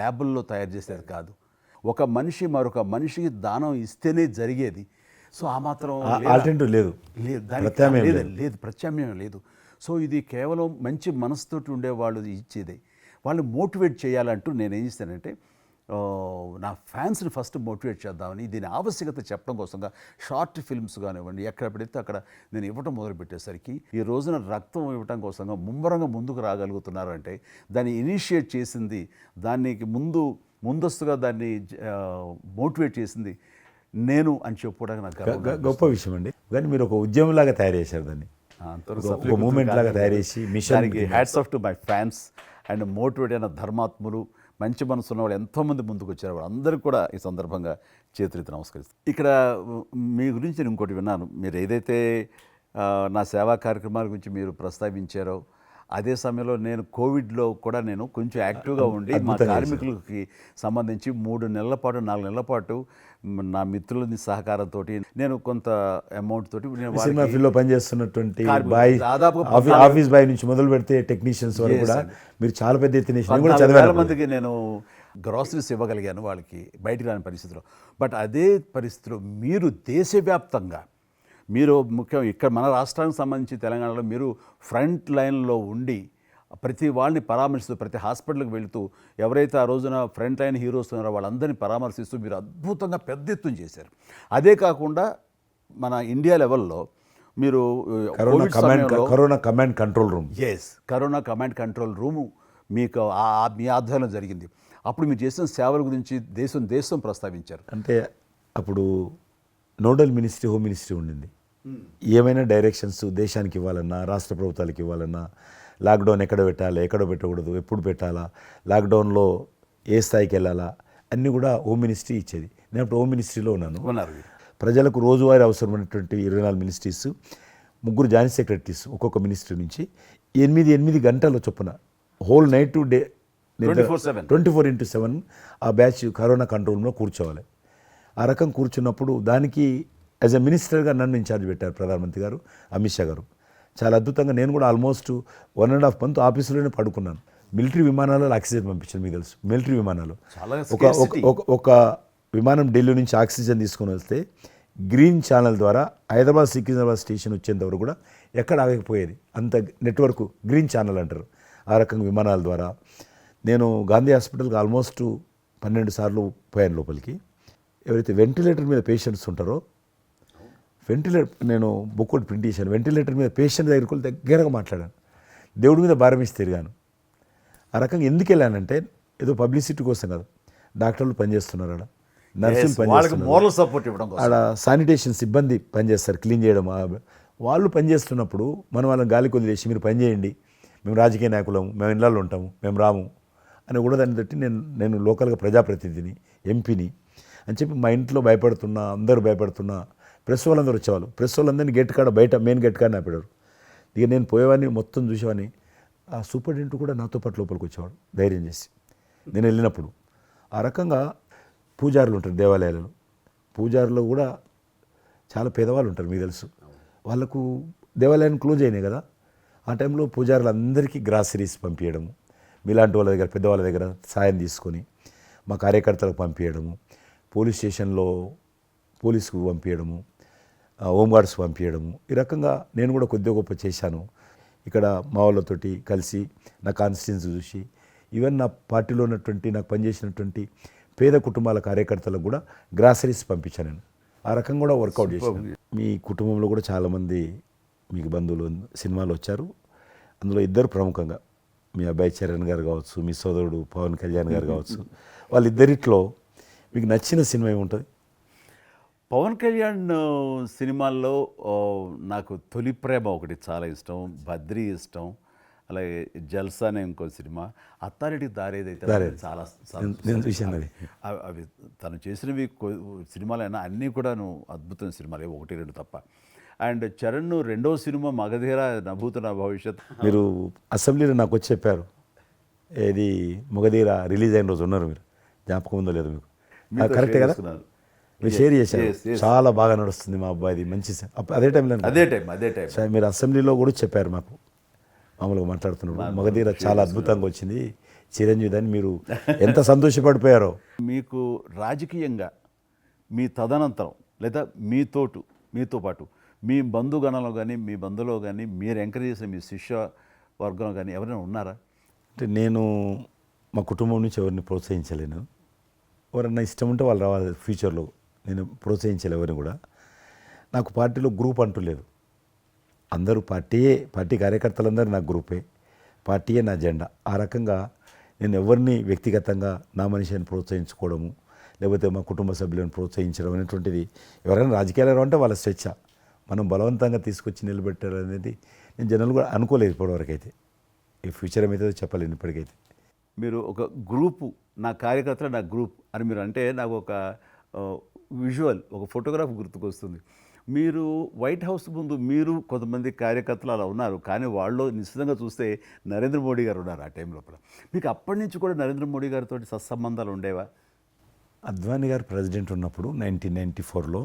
ల్యాబుల్లో తయారు చేసేది కాదు, ఒక మనిషి మరొక మనిషికి దానం ఇస్తేనే జరిగేది. సో ఆ మాత్రం లేదు, ప్రత్యామ్నాయం లేదు. సో ఇది కేవలం మంచి మనసుతోటి ఉండేవాళ్ళు ఇచ్చేదే. వాళ్ళు మోటివేట్ చేయాలంటూ నేను ఏం చేస్తానంటే, నా ఫ్యాన్స్ని ఫస్ట్ మోటివేట్ చేద్దామని దీని ఆవశ్యకత చెప్పడం కోసంగా షార్ట్ ఫిల్మ్స్ కానివ్వండి, ఎక్కడ పెడితే అక్కడ నేను ఇవ్వటం మొదలుపెట్టేసరికి ఈ రోజున రక్తం ఇవ్వటం కోసంగా ముమ్మరంగా ముందుకు రాగలుగుతున్నారు అంటే దాన్ని ఇనిషియేట్ చేసింది, దానికి ముందస్తుగా దాన్ని మోటివేట్ చేసింది నేను అని చెప్పుకోవడానికి నాకు గొప్ప విషయం అండి. కానీ మీరు ఒక ఉద్యమంలాగా తయారు చేశారు దాన్ని, ఒక మూమెంట్ లాగా తయారు చేసి mission. Hats off to my fans and motivate అయిన ధర్మాత్ములు, మంచి మనసు ఉన్న వాళ్ళు ఎంతోమంది ముందుకు వచ్చారు. వాళ్ళందరికీ కూడా ఈ సందర్భంగా చేతులెత్తి నమస్కరిస్తాను. ఇక్కడ మీ గురించి నేను ఇంకోటి విన్నాను. మీరు ఏదైతే నా సేవా కార్యక్రమాల గురించి మీరు ప్రస్తావించారో అదే సమయంలో నేను కోవిడ్లో కూడా నేను కొంచెం యాక్టివ్గా ఉండి మా కార్మికులకి సంబంధించి 3 నెలల పాటు 4 నెలల పాటు నా మిత్రుల సహకారంతో నేను కొంత అమౌంట్ తోటి సినిమా ఫీల్డ్లో పనిచేస్తున్నటువంటి బాయ్, ఆఫీస్ బాయ్ నుంచి మొదలు పెడితే టెక్నీషియన్స్ వరకు కూడా మీరు చాలా పెద్ద ఎత్తున చాలా మందికి నేను గ్రాసరీస్ ఇవ్వగలిగాను, వాళ్ళకి బయటికి రాని పరిస్థితిలో. బట్ అదే పరిస్థితిలో మీరు దేశవ్యాప్తంగా మీరు ముఖ్యం ఇక్కడ మన రాష్ట్రానికి సంబంధించి తెలంగాణలో మీరు ఫ్రంట్ లైన్లో ఉండి ప్రతి వాళ్ళని పరామర్శిస్తూ, ప్రతి హాస్పిటల్కి వెళుతూ, ఎవరైతే ఆ రోజున ఫ్రంట్ లైన్ హీరోస్ ఉన్నారో వాళ్ళందరినీ పరామర్శిస్తూ మీరు అద్భుతంగా పెద్ద ఎత్తున చేశారు. అదే కాకుండా మన ఇండియా లెవెల్లో మీరు corona command control room, corona command control room మీకు మీ ఆధ్వర్యంలో జరిగింది. అప్పుడు మీరు చేసిన సేవల గురించి దేశం ప్రస్తావించారు. అంటే అప్పుడు నోడల్ మినిస్ట్రీ హోమ్ మినిస్ట్రీ ఉండింది. ఏమైనా డైరెక్షన్స్ దేశానికి ఇవ్వాలన్నా, రాష్ట్ర ప్రభుత్వాలకు ఇవ్వాలన్నా, లాక్డౌన్ ఎక్కడ పెట్టాలి, ఎక్కడ పెట్టకూడదు, ఎప్పుడు పెట్టాలా, లాక్డౌన్లో ఏ స్థాయికి వెళ్ళాలా, అన్నీ కూడా హోమ్ మినిస్ట్రీ ఇచ్చేది. నేను అప్పుడు హోమ్ మినిస్ట్రీలో ఉన్నాను. ప్రజలకు రోజువారీ అవసరమైనటువంటి 24 మినిస్ట్రీస్ ముగ్గురు జాయింట్ సెక్రటరీస్ ఒక్కొక్క మినిస్ట్రీ నుంచి 8 గంటల చొప్పున హోల్ నైట్ టు డే 24/7. 24/7 ఆ బ్యాచ్ కరోనా కంట్రోల్లో కూర్చోవాలి. ఆ రకం కూర్చున్నప్పుడు దానికి యాజ్ ఎ మినిస్టర్గా నన్ను ఇన్ఛార్జ్ పెట్టారు ప్రధానమంత్రి గారు, అమిత్ షా గారు. చాలా అద్భుతంగా నేను కూడా ఆల్మోస్ట్ 1.5 మంత్ ఆఫీసులోనే పడుకున్నాను. మిలిటరీ విమానాలలో ఆక్సిజన్ పంపించాను, మీకు తెలుసు మిలిటరీ విమానాలు. చాలా ఒక విమానం ఢిల్లీ నుంచి ఆక్సిజన్ తీసుకొని వస్తే గ్రీన్ ఛానల్ ద్వారా హైదరాబాద్ సికింద్రాబాద్ స్టేషన్ వచ్చేంత వరకు కూడా ఎక్కడ ఆగకపోయేది. అంత నెట్వర్క్ గ్రీన్ ఛానల్ అంటారు. ఆ రకంగా విమానాల ద్వారా నేను గాంధీ హాస్పిటల్కి ఆల్మోస్ట్ 12 సార్లు పోయాను లోపలికి. ఎవరైతే వెంటిలేటర్ మీద పేషెంట్స్ ఉంటారో నేను బుక్ ఒకటి ప్రింట్ చేశాను. వెంటిలేటర్ మీద పేషెంట్ దగ్గరగా మాట్లాడాను. దేవుడి మీద భారం ఇచ్చి తిరిగాను. ఆ రకంగా ఎందుకు వెళ్ళానంటే ఏదో పబ్లిసిటీ కోసం కాదు. డాక్టర్లు పనిచేస్తున్నారు, ఆడ నర్సులు పనిచేస్తున్నారు, మోరల్ సపోర్ట్ ఇవ్వడం కోసం. ఆడ శానిటేషన్ సిబ్బంది పనిచేస్తారు, క్లీన్ చేయడం. వాళ్ళు పనిచేస్తున్నప్పుడు మనం వాళ్ళని గాలికి వదిలేసి మీరు పని చేయండి, మేము రాజకీయ నాయకులము, మేము ఇళ్ళల్లో ఉంటాము, మేము రాము అని కూడా దాన్ని తట్టి నేను లోకల్గా ప్రజాప్రతినిధిని, ఎంపీని అని చెప్పి మా ఇంట్లో భయపడుతున్నా, అందరూ భయపడుతున్నా. ప్రెస్ వాళ్ళందరూ వచ్చేవాళ్ళు. ప్రెస్ వాళ్ళందరినీ గేట్ కాడ బయట మెయిన్ గేట్ కాడ ఆపాడు. ఇక నేను పోయేవాడిని, మొత్తం చూసేవాడిని. ఆ సూపరింటెండెంట్ కూడా నాతో పాటు లోపలికి వచ్చేవాడు ధైర్యం చేసి నేను వెళ్ళినప్పుడు. ఆ రకంగా పూజారులు ఉంటారు దేవాలయాలలో. పూజారులు కూడా చాలా పేదవాళ్ళు ఉంటారు, మీకు తెలుసు. వాళ్ళకు దేవాలయాన్ని క్లోజ్ అయినాయి కదా. ఆ టైంలో పూజారులు అందరికీ గ్రాసరీస్ పంపించడము, మీలాంటి వాళ్ళ దగ్గర పెద్దవాళ్ళ దగ్గర సాయం తీసుకొని మా కార్యకర్తలకు పంపించడము, పోలీస్ స్టేషన్లో పోలీసుకు పంపించడము, హోంగార్డ్స్ పంపించడము. ఈ రకంగా నేను కూడా కొద్దిగా గొప్ప చేశాను. ఇక్కడ మా వాళ్ళతోటి కలిసి నా కాన్స్టిట్యున్సీ చూసి ఈవెన్ నా పార్టీలో ఉన్నటువంటి నాకు పనిచేసినటువంటి పేద కుటుంబాల కార్యకర్తలకు కూడా గ్రాసరీస్ పంపించాను నేను. ఆ రకంగా కూడా వర్కౌట్ చేశాను. మీ కుటుంబంలో కూడా చాలామంది మీకు బంధువులు సినిమాలు వచ్చారు. అందులో ఇద్దరు ప్రముఖంగా మీ అబ్బాయి చరణ్ గారు కావచ్చు, మీ సోదరుడు పవన్ కళ్యాణ్ గారు కావచ్చు. వాళ్ళిద్దరిట్లో మీకు నచ్చిన సినిమా ఏముంటుంది? పవన్ కళ్యాణ్ సినిమాల్లో నాకు తొలి ప్రేమ ఒకటి చాలా ఇష్టం, బద్రీ ఇష్టం, అలాగే జల్సా అనే ఇంకో సినిమా, అత్తారింటి దారేదైతే చాలా నేను చూశాను అది. అవి తను చేసినవి సినిమాలైనా అన్నీ కూడాను అద్భుతమైన సినిమాలే, 1-2 తప్ప. అండ్ చరణ్ రెండో సినిమా మగధీర నభూత నా భవిష్యత్. మీరు అసెంబ్లీలో నాకు వచ్చి చెప్పారు, ఏది మగధీర రిలీజ్ అయిన రోజు ఉన్నారు మీరు, జ్ఞాపకం ఉందో లేదు మీకు? కరెక్టే కదా, మీరు షేర్ చేశారు. చాలా బాగా నడుస్తుంది మా అబ్బాయిది, మంచి అదే టైంలో అదే టైం మీరు అసెంబ్లీలో కూడా చెప్పారు మాకు, మామూలుగా మాట్లాడుతున్నారు, మగధీర చాలా అద్భుతంగా వచ్చింది చిరంజీవి అని. మీరు ఎంత సంతోషపడిపోయారో. మీకు రాజకీయంగా మీ తదనంతరం లేదా మీతో పాటు మీ బంధుగణంలో కానీ మీ బంధువులో కానీ మీరు ఎంకరేజ్ చేసిన మీ శిష్య వర్గంలో కానీ ఎవరైనా ఉన్నారా? అంటే నేను మా కుటుంబం నుంచి ఎవరిని ప్రోత్సహించలేను. ఎవరన్నా ఇష్టం ఉంటే వాళ్ళు రావాలి ఫ్యూచర్లో, నేను ప్రోత్సహించలే ఎవరిని కూడా. నాకు పార్టీలో గ్రూప్ అంటూ లేదు. అందరూ పార్టీ కార్యకర్తలందరూ నా గ్రూపే, పార్టీయే నా జెండా. ఆ రకంగా నేను ఎవరిని వ్యక్తిగతంగా నా మనిషిని ప్రోత్సహించుకోవడము, లేకపోతే మా కుటుంబ సభ్యులను ప్రోత్సహించడం అనేటువంటిది, ఎవరైనా రాజకీయాలు అంటే వాళ్ళ స్వేచ్ఛ, మనం బలవంతంగా తీసుకొచ్చి నిలబెట్టారు అనేది నేను జనాలు కూడా అనుకోలేదు ఇప్పటివరకు అయితే. ఈ ఫ్యూచర్ ఏమైతే చెప్పలేను ఇప్పటికైతే. మీరు ఒక గ్రూపు, నా కార్యకర్తలు నా గ్రూప్ అని మీరు అంటే నాకు ఒక విజువల్, ఒక ఫోటోగ్రాఫ్ గుర్తుకొస్తుంది. మీరు వైట్ హౌస్ ముందు మీరు కొంతమంది కార్యకర్తలు అలా ఉన్నారు, కానీ వాళ్ళు నిశ్చితంగా చూస్తే నరేంద్ర మోడీ గారు ఉన్నారు ఆ టైం లోపల. మీకు అప్పటి నుంచి కూడా నరేంద్ర మోడీ గారితో సత్సంబంధాలు ఉండేవా? అద్వానీ గారు ప్రెసిడెంట్ ఉన్నప్పుడు 1994లో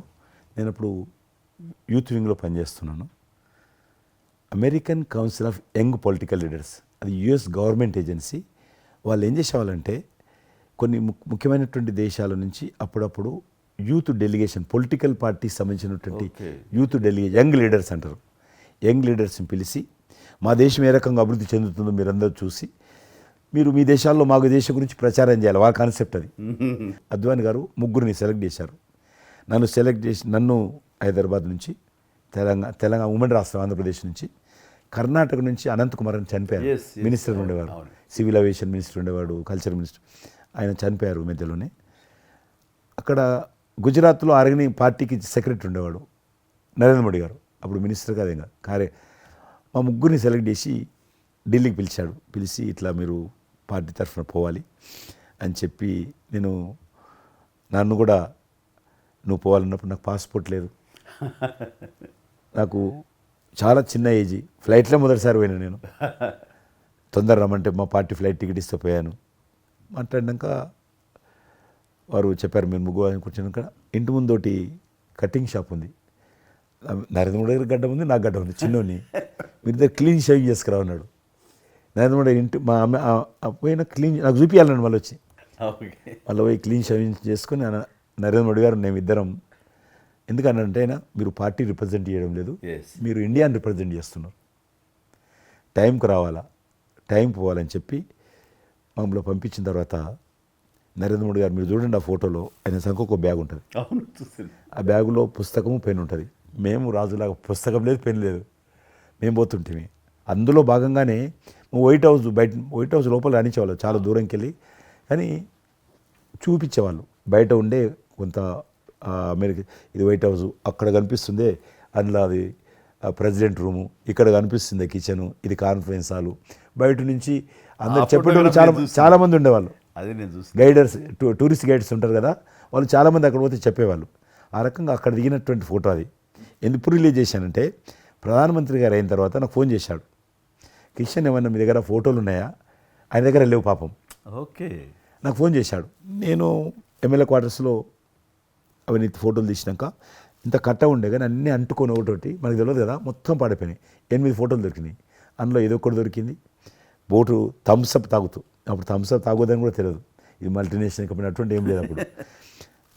నేను అప్పుడు యూత్ వింగ్లో పనిచేస్తున్నాను. American council of young political leaders, అది యుఎస్ గవర్నమెంట్ ఏజెన్సీ. వాళ్ళు ఏం చేసేవాళ్ళంటే కొన్ని ముఖ్యమైనటువంటి దేశాల నుంచి అప్పుడప్పుడు యూత్ డెలిగేషన్, పొలిటికల్ పార్టీకి సంబంధించినటువంటి యూత్ డెలిగేషన్, యంగ్ లీడర్స్ అంటారు, యంగ్ లీడర్స్ని పిలిచి మా దేశం ఏ రకంగా అభివృద్ధి చెందుతుందో మీరందరూ చూసి మీరు మీ దేశాల్లో మాకు దేశం గురించి ప్రచారం చేయాలి, వాళ్ళ కాన్సెప్ట్ అది. అద్వానీ గారు ముగ్గురిని సెలెక్ట్ చేశారు. నన్ను హైదరాబాద్ నుంచి, తెలంగాణ ఉమ్మడి రాష్ట్రం ఆంధ్రప్రదేశ్ నుంచి, కర్ణాటక నుంచి అనంత్ కుమార్ అని చనిపోయారు, మినిస్టర్ ఉండేవాడు, సివిల్ అవియేషన్ మినిస్టర్ ఉండేవాడు, కల్చర్ మినిస్టర్. ఆయన చనిపోయారు మధ్యలోనే. అక్కడ గుజరాత్లో ఆర్గని పార్టీకి సెక్రటరీ ఉండేవాడు నరేంద్ర మోడీ గారు, అప్పుడు మినిస్టర్ కాదు ఇంకా మా ముగ్గురిని సెలెక్ట్ చేసి ఢిల్లీకి పిలిచాడు. పిలిచి ఇట్లా మీరు పార్టీ తరఫున పోవాలి అని చెప్పి, నన్ను కూడా నువ్వు పోవాలన్నప్పుడు నాకు పాస్పోర్ట్ లేదు, నాకు చాలా చిన్న ఏజీ, ఫ్లైట్లో మొదటిసారి పోయినా నేను. తొందర రమ్మంటే మా పార్టీ ఫ్లైట్ టికెట్ ఇస్తే పోయాను. మాట్లాడినాక వారు చెప్పారు మీరు ముగ్గురు అని కూర్చున్నాక ఇంటి ముందోటి కటింగ్ షాప్ ఉంది. నరేంద్ర మోడీ గారి గడ్డ ఉంది, నాకు గడ్డ ఉంది, చిన్నోని. మీరు ఇద్దరు క్లీన్ షేవింగ్ చేసుకురా అన్నాడు. నరేంద్ర మోడీ ఇంటి మా అమ్మ పోయిన క్లీన్ నాకు చూపించాలన్నాడు. మళ్ళీ వచ్చి మళ్ళీ పోయి క్లీన్ షేవింగ్ చేసుకొని నరేంద్ర మోడీ గారు మేము ఇద్దరం, ఎందుకనంటే అయినా మీరు పార్టీ రిప్రజెంట్ చేయడం లేదు, మీరు ఇండియాని రిప్రజెంట్ చేస్తున్నారు, టైంకి రావాలా, టైం పోవాలని చెప్పి మమ్మల్ని పంపించిన తర్వాత నరేంద్ర మోడీ గారు మీరు చూడండి ఆ ఫోటోలో ఆయన సంఖ్య ఒక బ్యాగ్ ఉంటుంది. ఆ బ్యాగులో పుస్తకము పెన్ ఉంటుంది. మేము రాజులాగా పుస్తకం లేదు, పెన్ లేదు, మేము పోతుంటే అందులో భాగంగానే వైట్ హౌస్ లోపల రాణించేవాళ్ళు చాలా దూరంకి వెళ్ళి, కానీ చూపించేవాళ్ళు బయట ఉండే కొంత అమెరికా ఇది వైట్ హౌస్ అక్కడ కనిపిస్తుంది, అందులో అది ప్రెసిడెంట్ రూము, ఇక్కడ కనిపిస్తుంది కిచెను, ఇది కాన్ఫరెన్స్ హాలు. బయట నుంచి అందరు చెప్పేటోళ్ళు చాలామంది ఉండేవాళ్ళు. అదే నేను చూసి గైడర్స్, టూరిస్ట్ గైడ్స్ ఉంటారు కదా, వాళ్ళు చాలామంది అక్కడ పోతే చెప్పేవాళ్ళు. ఆ రకంగా అక్కడ దిగినటువంటి ఫోటో అది. ఎందుకు రిలీజ్ చేశానంటే ప్రధానమంత్రి గారు అయిన తర్వాత నాకు ఫోన్ చేశాడు, కిషన్ ఏమన్నా మీ దగ్గర ఫోటోలు ఉన్నాయా? ఆయన దగ్గర లేవు పాపం. ఓకే, నాకు ఫోన్ చేశాడు. నేను ఎమ్మెల్యే క్వార్టర్స్లో అవన్నీ ఫోటోలు తీసినాక ఇంత కట్ట ఉండే కానీ అన్నీ అంటుకొని ఒకటి మనకు తెలియదు కదా, మొత్తం పాడిపోయినాయి. 8 ఫోటోలు దొరికినాయి. అందులో ఏదో ఒకటి దొరికింది బోటు థమ్స్అప్ తాగుతూ. అప్పుడు థమ్స్అప్ తాగోదని కూడా తెలియదు, ఇది మల్టీనేషనల్ కంపెనీ అటువంటి ఏం లేదు అప్పుడు.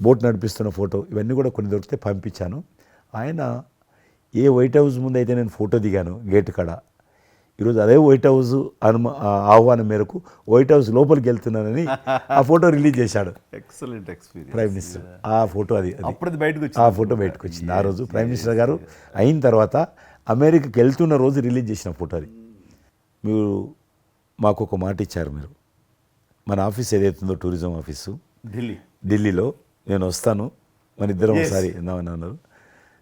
బోట్ నడిపిస్తున్న ఫోటో ఇవన్నీ కూడా కొన్ని దొరికితే పంపించాను. ఆయన ఏ వైట్ హౌస్ ముందు అయితే నేను ఫోటో దిగాను గేట్ కాడ, ఈరోజు అదే వైట్ హౌస్ ఆహ్వానం మేరకు వైట్ హౌస్ లోపలికి వెళ్తున్నానని ఆ ఫోటో రిలీజ్ చేశాడు. Excellent experience. ప్రైమ్ మినిస్టర్ ఆ ఫోటో అది బయటకు ఆ ఫోటో బయటకు వచ్చింది. ఆ రోజు ప్రైమ్ మినిస్టర్ గారు అయిన తర్వాత అమెరికాకి వెళ్తున్న రోజు రిలీజ్ చేసిన ఫోటో అది. మీరు మాకు ఒక మాట ఇచ్చారు, మీరు మన ఆఫీస్ ఏదైతుందో టూరిజం ఆఫీసు ఢిల్లీలో నేను వస్తాను, మన ఇద్దరం ఒకసారి విందామని అన్నారు.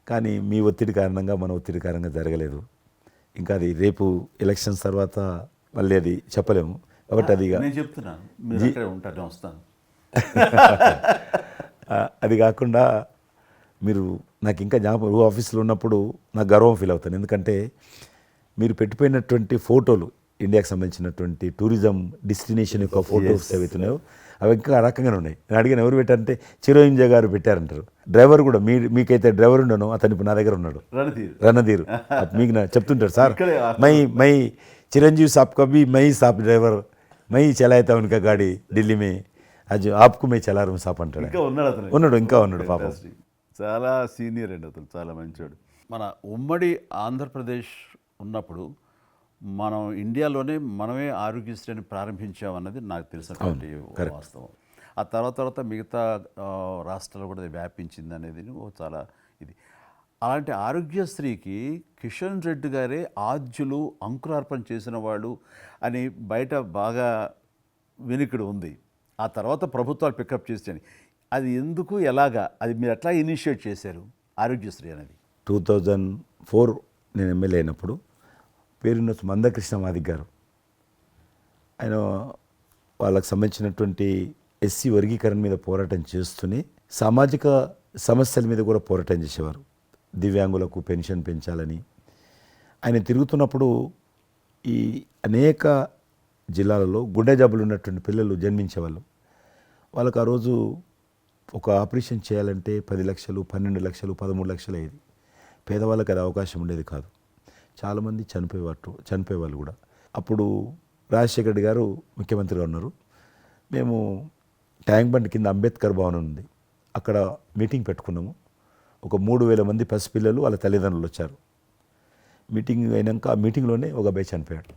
కానీ మీ ఒత్తిడి కారణంగా మన ఒత్తిడి కారణంగా జరగలేదు. ఇంకా అది రేపు ఎలక్షన్స్ తర్వాత మళ్ళీ అది చెప్పలేము కాబట్టి అది నేను చెప్తున్నాను, మీరు అక్కడే ఉంటాను, వస్తాను. అది కాకుండా మీరు నాకు ఇంకా జ్ఞాపకం, ఆఫీస్లో ఉన్నప్పుడు నాకు గర్వం ఫీల్ అవుతాను. ఎందుకంటే మీరు పెట్టిపోయినటువంటి ఫోటోలు, ఇండియాకి సంబంధించినటువంటి టూరిజం డెస్టినేషన్ యొక్క ఫోటోస్ ఏవైతున్నాయో అవి ఇంకా ఆ రకంగానే ఉన్నాయి. నేను అడిగాను ఎవరు పెట్టారంటే చిరంజీవి గారు పెట్టారంటారు. డ్రైవర్ కూడా మీకైతే డ్రైవర్ ఉండను, అతను ఇప్పుడు నా దగ్గర ఉన్నాడు, రణధీర్. మీకు చెప్తుంటాడు, సార్ మై చిరంజీవి సాబ్ కभी మై సాబ్ డ్రైవర్, మై చలాయితా ఉనకా గాడి ఢిల్లీ మే, అది ఆప్కు మై చలా రూమ్ సాప్ అంటాడు. ఇంకా ఉన్నాడు పాపం. చాలా సీనియర్ అండి అతను, చాలా మంచివాడు. మన ఉమ్మడి ఆంధ్రప్రదేశ్ ఉన్నప్పుడు మనం ఇండియాలోనే మనమే ఆరోగ్యశ్రీని ప్రారంభించామన్నది నాకు తెలిసినటువంటి వాస్తవం. ఆ తర్వాత మిగతా రాష్ట్రాలు కూడా అది వ్యాపించింది అనేది చాలా ఇది. అలాంటి ఆరోగ్యశ్రీకి కిషన్ రెడ్డి గారే ఆద్యులు, అంకురార్పణ చేసిన వాడు అని బయట బాగా వినికిడి ఉంది. ఆ తర్వాత ప్రభుత్వాలు పికప్ చేసాయి. అది ఎందుకు, ఎలాగా, అది మీరు ఎట్లా ఇనిషియేట్ చేశారు ఆరోగ్యశ్రీ అనేది? 2004 నేను ఎమ్మెల్యే అయినప్పుడు పేరున్న మందకృష్ణ మాదిక్ గారు, ఆయన వాళ్ళకు సంబంధించినటువంటి ఎస్సీ వర్గీకరణ మీద పోరాటం చేస్తూనే సామాజిక సమస్యల మీద కూడా పోరాటం చేసేవారు. దివ్యాంగులకు పెన్షన్ పెంచాలని ఆయన తిరుగుతున్నప్పుడు ఈ అనేక జిల్లాలలో గుండె జబ్బులు ఉన్నటువంటి పిల్లలు జన్మించేవాళ్ళు. వాళ్ళకు ఆ రోజు ఒక ఆపరేషన్ చేయాలంటే 10 లక్షలు, 12 లక్షలు, 13 లక్షలు అయ్యేది. పేదవాళ్ళకి అది అవకాశం ఉండేది కాదు. చాలామంది చనిపోయేవాళ్ళు కూడా. అప్పుడు రాజశేఖర రెడ్డి గారు ముఖ్యమంత్రిగా ఉన్నారు. మేము ట్యాంక్ బండ్ కింద అంబేద్కర్ భవనం ఉంది, అక్కడ మీటింగ్ పెట్టుకున్నాము. ఒక 3000 మంది పసిపిల్లలు వాళ్ళ తల్లిదండ్రులు వచ్చారు. మీటింగ్ అయినాక ఆ మీటింగ్లోనే ఒక అబ్బాయి చనిపోయాడు.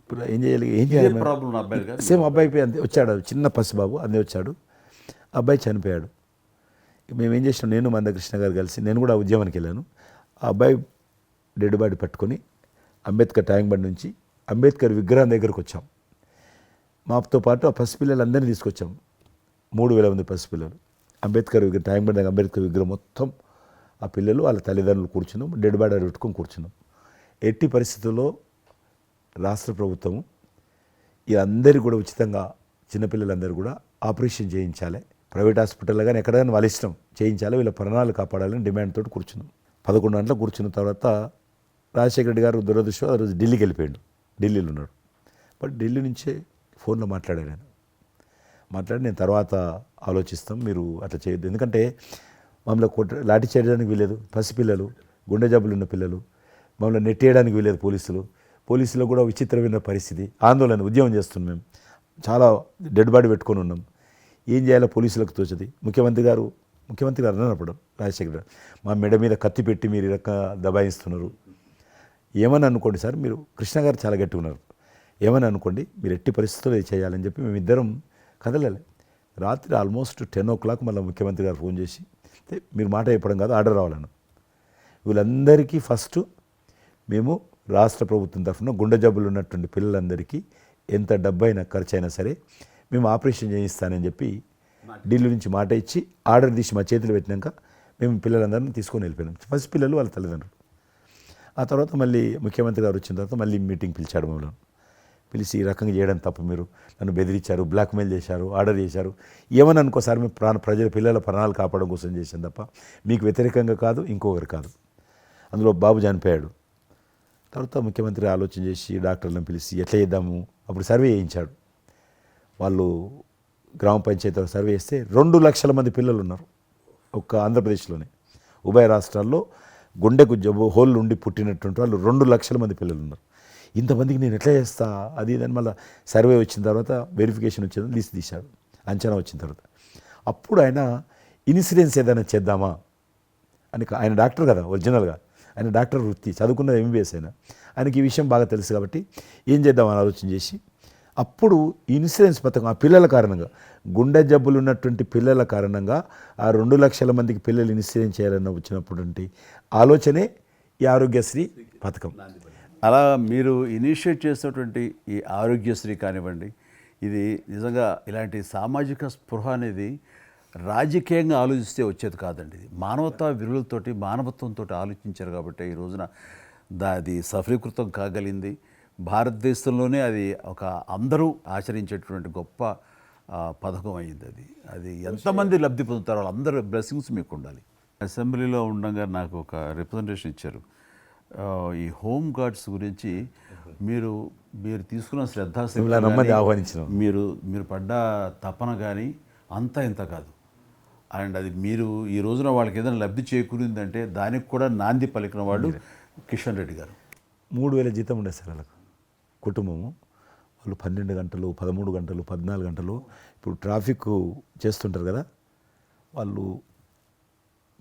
ఇప్పుడు ఏం చేయాలి సేమ్ అబ్బాయి అంతే వచ్చాడు, చిన్న పసిబాబు అందే వచ్చాడు, అబ్బాయి చనిపోయాడు. మేము ఏం చేసినాం, నేను మందకృష్ణ గారు కలిసి, నేను కూడా ఉద్యమానికి వెళ్ళాను. ఆ అబ్బాయి డెడ్ బాడీ పట్టుకొని అంబేద్కర్ ట్యాంక్ బండ్ నుంచి అంబేద్కర్ విగ్రహం దగ్గరకు వచ్చాం. మాతో పాటు ఆ పసిపిల్లలందరినీ తీసుకొచ్చాం, 3000 మంది పసిపిల్లలు. అంబేద్కర్ విగ్రహం ట్యాంక్ బండ్ అంబేద్కర్ విగ్రహం మొత్తం ఆ పిల్లలు వాళ్ళ తల్లిదండ్రులు కూర్చున్నాం, డెడ్ బాడీ పెట్టుకొని కూర్చున్నాం. ఎట్టి పరిస్థితుల్లో రాష్ట్ర ప్రభుత్వము అందరికీ కూడా ఉచితంగా చిన్నపిల్లలందరూ కూడా ఆపరేషన్ చేయించాలి, ప్రైవేట్ హాస్పిటల్లో కానీ ఎక్కడైనా వాళ్ళ ఇష్టం చేయించాలి, వీళ్ళ ప్రాణాలు కాపాడాలని డిమాండ్ తోటి కూర్చున్నాం. 11 గంటలకు కూర్చున్న తర్వాత రాజశేఖర రెడ్డి గారు దురదృష్టం ఆ రోజు ఢిల్లీకి వెళ్ళిపోయాడు. ఢిల్లీలో ఉన్నాడు. బట్ ఢిల్లీ నుంచే ఫోన్లో మాట్లాడాడు ఆయన. మాట్లాడి నేను తర్వాత ఆలోచిస్తాం, మీరు అట్లా చేయొద్దు, ఎందుకంటే మమ్మల్ని లాఠీ చేయడానికి వీలేదు, పసిపిల్లలు, గుండె జబ్బులు ఉన్న పిల్లలు, మమ్మల్ని నెట్టేయడానికి వీలేదు పోలీసులో కూడా విచిత్రమైన పరిస్థితి, ఆందోళన, ఉద్యమం చేస్తున్నాం మేము, చాలా డెడ్ బాడీ పెట్టుకొని ఉన్నాం, ఏం చేయాలో పోలీసులకు తోచది. ముఖ్యమంత్రి గారు అన్నప్పుడు రాజశేఖర్ గారు మా మెడ మీద కత్తి పెట్టి మీరు ఈ రకంగా దబాయిస్తున్నారు, ఏమని అనుకోండి సార్, మీరు కృష్ణ గారు చాలా గట్టిగా ఉన్నారు, ఏమని అనుకోండి, మీరు ఎట్టి పరిస్థితుల్లో ఇది చేయాలని చెప్పి మేమిద్దరం కదలాలి. రాత్రి ఆల్మోస్ట్ 10 o'clock మళ్ళీ ముఖ్యమంత్రి గారు ఫోన్ చేసి మీరు మాట చెప్పడం కాదు ఆర్డర్ రావాలను, వీళ్ళందరికీ ఫస్ట్ మేము రాష్ట్ర ప్రభుత్వం తరఫున గుండె జబ్బులు ఉన్నటువంటి పిల్లలందరికీ ఎంత డబ్బైనా ఖర్చు అయినా సరే మేము ఆపరేషన్ చేయిస్తానని చెప్పి ఢిల్లీ నుంచి మాట ఇచ్చి ఆర్డర్ తీసి మా చేతులు పెట్టినాక మేము పిల్లలందరినీ తీసుకొని వెళ్ళిపోయినాం, ఫస్ట్ పిల్లలు వాళ్ళ తల్లిదండ్రులు. ఆ తర్వాత మళ్ళీ ముఖ్యమంత్రి గారు వచ్చిన తర్వాత మళ్ళీ మీటింగ్ పిలిచాడు మమ్మల్ని. పిలిచి ఈ రకంగా చేయడం తప్పు, మీరు నన్ను బెదిరించారు, బ్లాక్మెయిల్ చేశారు, ఆర్డర్ చేశారు, ఏమని అనుకోసారి మేము ప్రజల పిల్లల ప్రాణాలు కాపాడడం కోసం చేశాం తప్ప మీకు వ్యతిరేకంగా కాదు, ఇంకొకరు కాదు. అందులో బాబు చనిపోయాడు. తర్వాత ముఖ్యమంత్రి ఆలోచన చేసి డాక్టర్లను పిలిచి ఎట్లా చేద్దాము, అప్పుడు సర్వే చేయించాడు. వాళ్ళు గ్రామ పంచాయతీలో సర్వే చేస్తే 2 లక్షల మంది పిల్లలు ఉన్నారు ఒక్క ఆంధ్రప్రదేశ్లోనే. ఉభయ రాష్ట్రాల్లో గుండెకు జబ్బు హోల్ ఉండి పుట్టినటువంటి వాళ్ళు 2 లక్షల మంది పిల్లలు ఉన్నారు. ఇంతమందికి నేను ఎట్లా చేస్తా అది ఇదని మళ్ళీ సర్వే వచ్చిన తర్వాత వెరిఫికేషన్ వచ్చిన లిస్ట్ తీశాడు, అంచనా వచ్చిన తర్వాత అప్పుడు ఆయన ఇన్సూరెన్స్ ఏదైనా చేద్దామా అని, ఆయన డాక్టర్ కదా ఒరిజినల్గా, ఆయన డాక్టర్ వృత్తి, చదువుకున్నది MBBS అయినా, ఆయనకి ఈ విషయం బాగా తెలుసు కాబట్టి ఏం చేద్దామని ఆలోచన చేసి అప్పుడు ఇన్సూరెన్స్ పథకం ఆ పిల్లల కారణంగా, గుండె జబ్బులు ఉన్నటువంటి పిల్లల కారణంగా ఆ 2 లక్షల మందికి పిల్లలు ఇన్సూరెన్స్ చేయాలన్న వచ్చినటువంటి ఆలోచనే ఈ ఆరోగ్యశ్రీ పథకం. అలా మీరు ఇనిషియేట్ చేసినటువంటి ఈ ఆరోగ్యశ్రీ కానివ్వండి, ఇది నిజంగా ఇలాంటి సామాజిక స్పృహ అనేది రాజకీయంగా ఆలోచిస్తే వచ్చేది కాదండి. ఇది మానవతా విలువలతోటి మానవత్వంతో ఆలోచించారు కాబట్టి ఈ రోజున అది సఫలీకృతం కాగలిగింది. భారతదేశంలోనే అది ఒక అందరూ ఆచరించేటువంటి గొప్ప పథకం అయింది. అది ఎంతమంది లబ్ధి పొందుతారో వాళ్ళందరూ బ్లెస్సింగ్స్ మీకు ఉండాలి. అసెంబ్లీలో ఉండగా నాకు ఒక రిప్రజెంటేషన్ ఇచ్చారు. ఈ హోమ్ గార్డ్స్ గురించి మీరు తీసుకున్న నమ్మని ఆహ్వానించిన మీరు పడ్డ తపన కానీ అంతా ఇంత కాదు. అండ్ అది మీరు ఈ రోజున వాళ్ళకి ఏదైనా లబ్ధి చేకూరిందంటే దానికి కూడా నాంది పలికిన వాళ్ళు కిషన్ రెడ్డి గారు. 3,000 జీతం ఉండేది సార్ వాళ్ళకు కుటుంబము. వాళ్ళు 12 గంటలు 13 గంటలు 14 గంటలు ఇప్పుడు ట్రాఫిక్ చేస్తుంటారు కదా, వాళ్ళు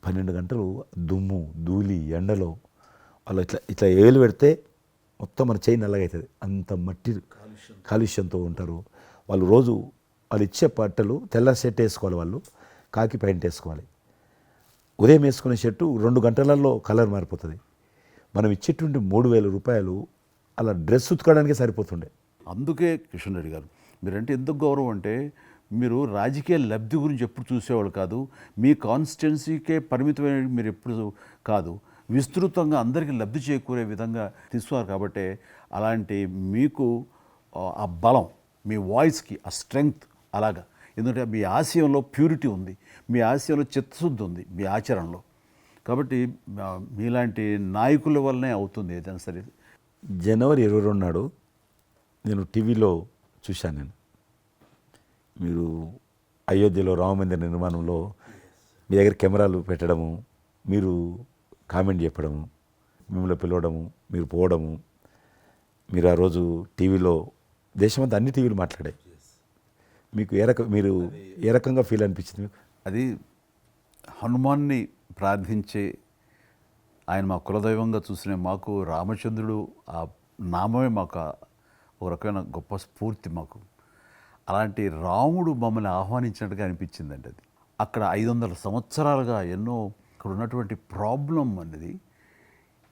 12 గంటలు దుమ్ము ధూళి ఎండలో వాళ్ళు ఇట్లా ఏలు పెడితే మొత్తం మన చేయి నల్లగవుతుంది, అంత మట్టి కాలుష్యంతో ఉంటారు వాళ్ళు. రోజు వాళ్ళు ఇచ్చే బట్టలు తెల్ల షర్ట్ వేసుకోవాలి, వాళ్ళు కాకి ప్యాంట్ వేసుకోవాలి. ఉదయం వేసుకునే షర్టు 2 గంటలలో కలర్ మారిపోతుంది. మనం ఇచ్చేటువంటి 3,000 రూపాయలు అలా డ్రెస్ ఉతకడానికే సరిపోతుండే. అందుకే కిషన్ రెడ్డి గారు మీరంటే ఎందుకు గౌరవం అంటే, మీరు రాజకీయ లబ్ధి గురించి ఎప్పుడు చూసేవాళ్ళు కాదు, మీ కాన్స్టిట్యున్సీకే పరిమితమైన మీరు ఎప్పుడు కాదు, విస్తృతంగా అందరికీ లబ్ధి చేకూరే విధంగా తీసుకున్నారు. కాబట్టి అలాంటి మీకు ఆ బలం, మీ వాయిస్కి ఆ స్ట్రెంగ్త్ అలాగా, ఎందుకంటే మీ ఆశయంలో ప్యూరిటీ ఉంది, మీ ఆశయంలో చిత్తశుద్ధి ఉంది మీ ఆచరణలో. కాబట్టి మీలాంటి నాయకుల వల్లనే అవుతుంది ఏదైనా సరే. జనవరి 22 నాడు నేను టీవీలో చూశాను, మీరు అయోధ్యలో రామమందిర నిర్మాణంలో మీ దగ్గర కెమెరాలు పెట్టడము, మీరు కామెంట్ చెప్పడము, మిమ్మల్ని పిలవడము, మీరు పోవడము, మీరు ఆ రోజు టీవీలో దేశమంతా అన్ని టీవీలు మాట్లాడాయి. మీకు మీరు ఏ రకంగా ఫీల్ అనిపించింది మీకు? అది హనుమాన్ని ప్రార్థించే ఆయన మా కులదైవంగా చూసిన మాకు రామచంద్రుడు ఆ నామమే మాకు ఒక రకమైన గొప్ప స్ఫూర్తి మాకు. అలాంటి రాముడు మమ్మల్ని ఆహ్వానించినట్టుగా అనిపించిందండి. అది అక్కడ 500 సంవత్సరాలుగా ఎన్నో అక్కడ ఉన్నటువంటి ప్రాబ్లం అనేది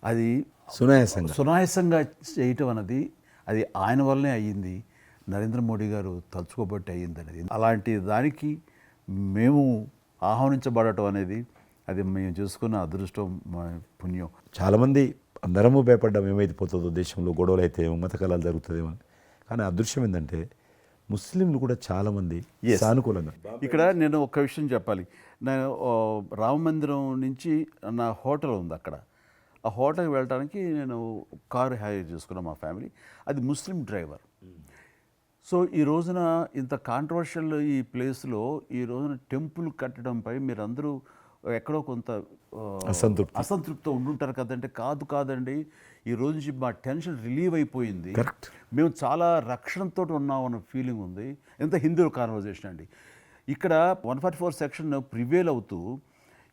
అది సునాయాసంగా చేయటం అన్నది అది ఆయన వల్లనే అయ్యింది, నరేంద్ర మోడీ గారు తలుచుకోబట్టి అయ్యింది అనేది. అలాంటి దానికి మేము ఆహ్వానించబడటం అనేది అది మేము చేసుకున్న అదృష్టం, మా పుణ్యం. చాలామంది అందరము భయపడ్డాం ఏమైపోతుందో దేశంలో, గొడవలు అయితే మత కళాలు జరుగుతుందేమో. కానీ అదృశ్యం ఏంటంటే ముస్లింలు కూడా చాలామంది సానుకూలంగా. ఇక్కడ నేను ఒక విషయం చెప్పాలి, నేను రామ మందిరం నుంచి నా హోటల్ ఉంది అక్కడ. ఆ హోటల్కి వెళ్ళడానికి నేను కారు హైర్ చేసుకున్నాను మా ఫ్యామిలీ. అది ముస్లిం డ్రైవర్. సో ఈ రోజున ఇంత కాంట్రవర్షియల్ ఈ ప్లేస్లో ఈ రోజున టెంపుల్ కట్టడంపై మీరందరూ ఎక్కడో కొంత అసంతృప్తితో ఉండుంటారు కదంటే, కాదండి, ఈ రోజు నుంచి మా టెన్షన్ రిలీవ్ అయిపోయింది, కరెక్ట్, మేము చాలా రక్షణతో ఉన్నాం అన్న ఫీలింగ్ ఉంది. ఎంత హిందూ కాన్వర్జేషన్ అండి. ఇక్కడ 144 సెక్షన్ ప్రివేల్ అవుతూ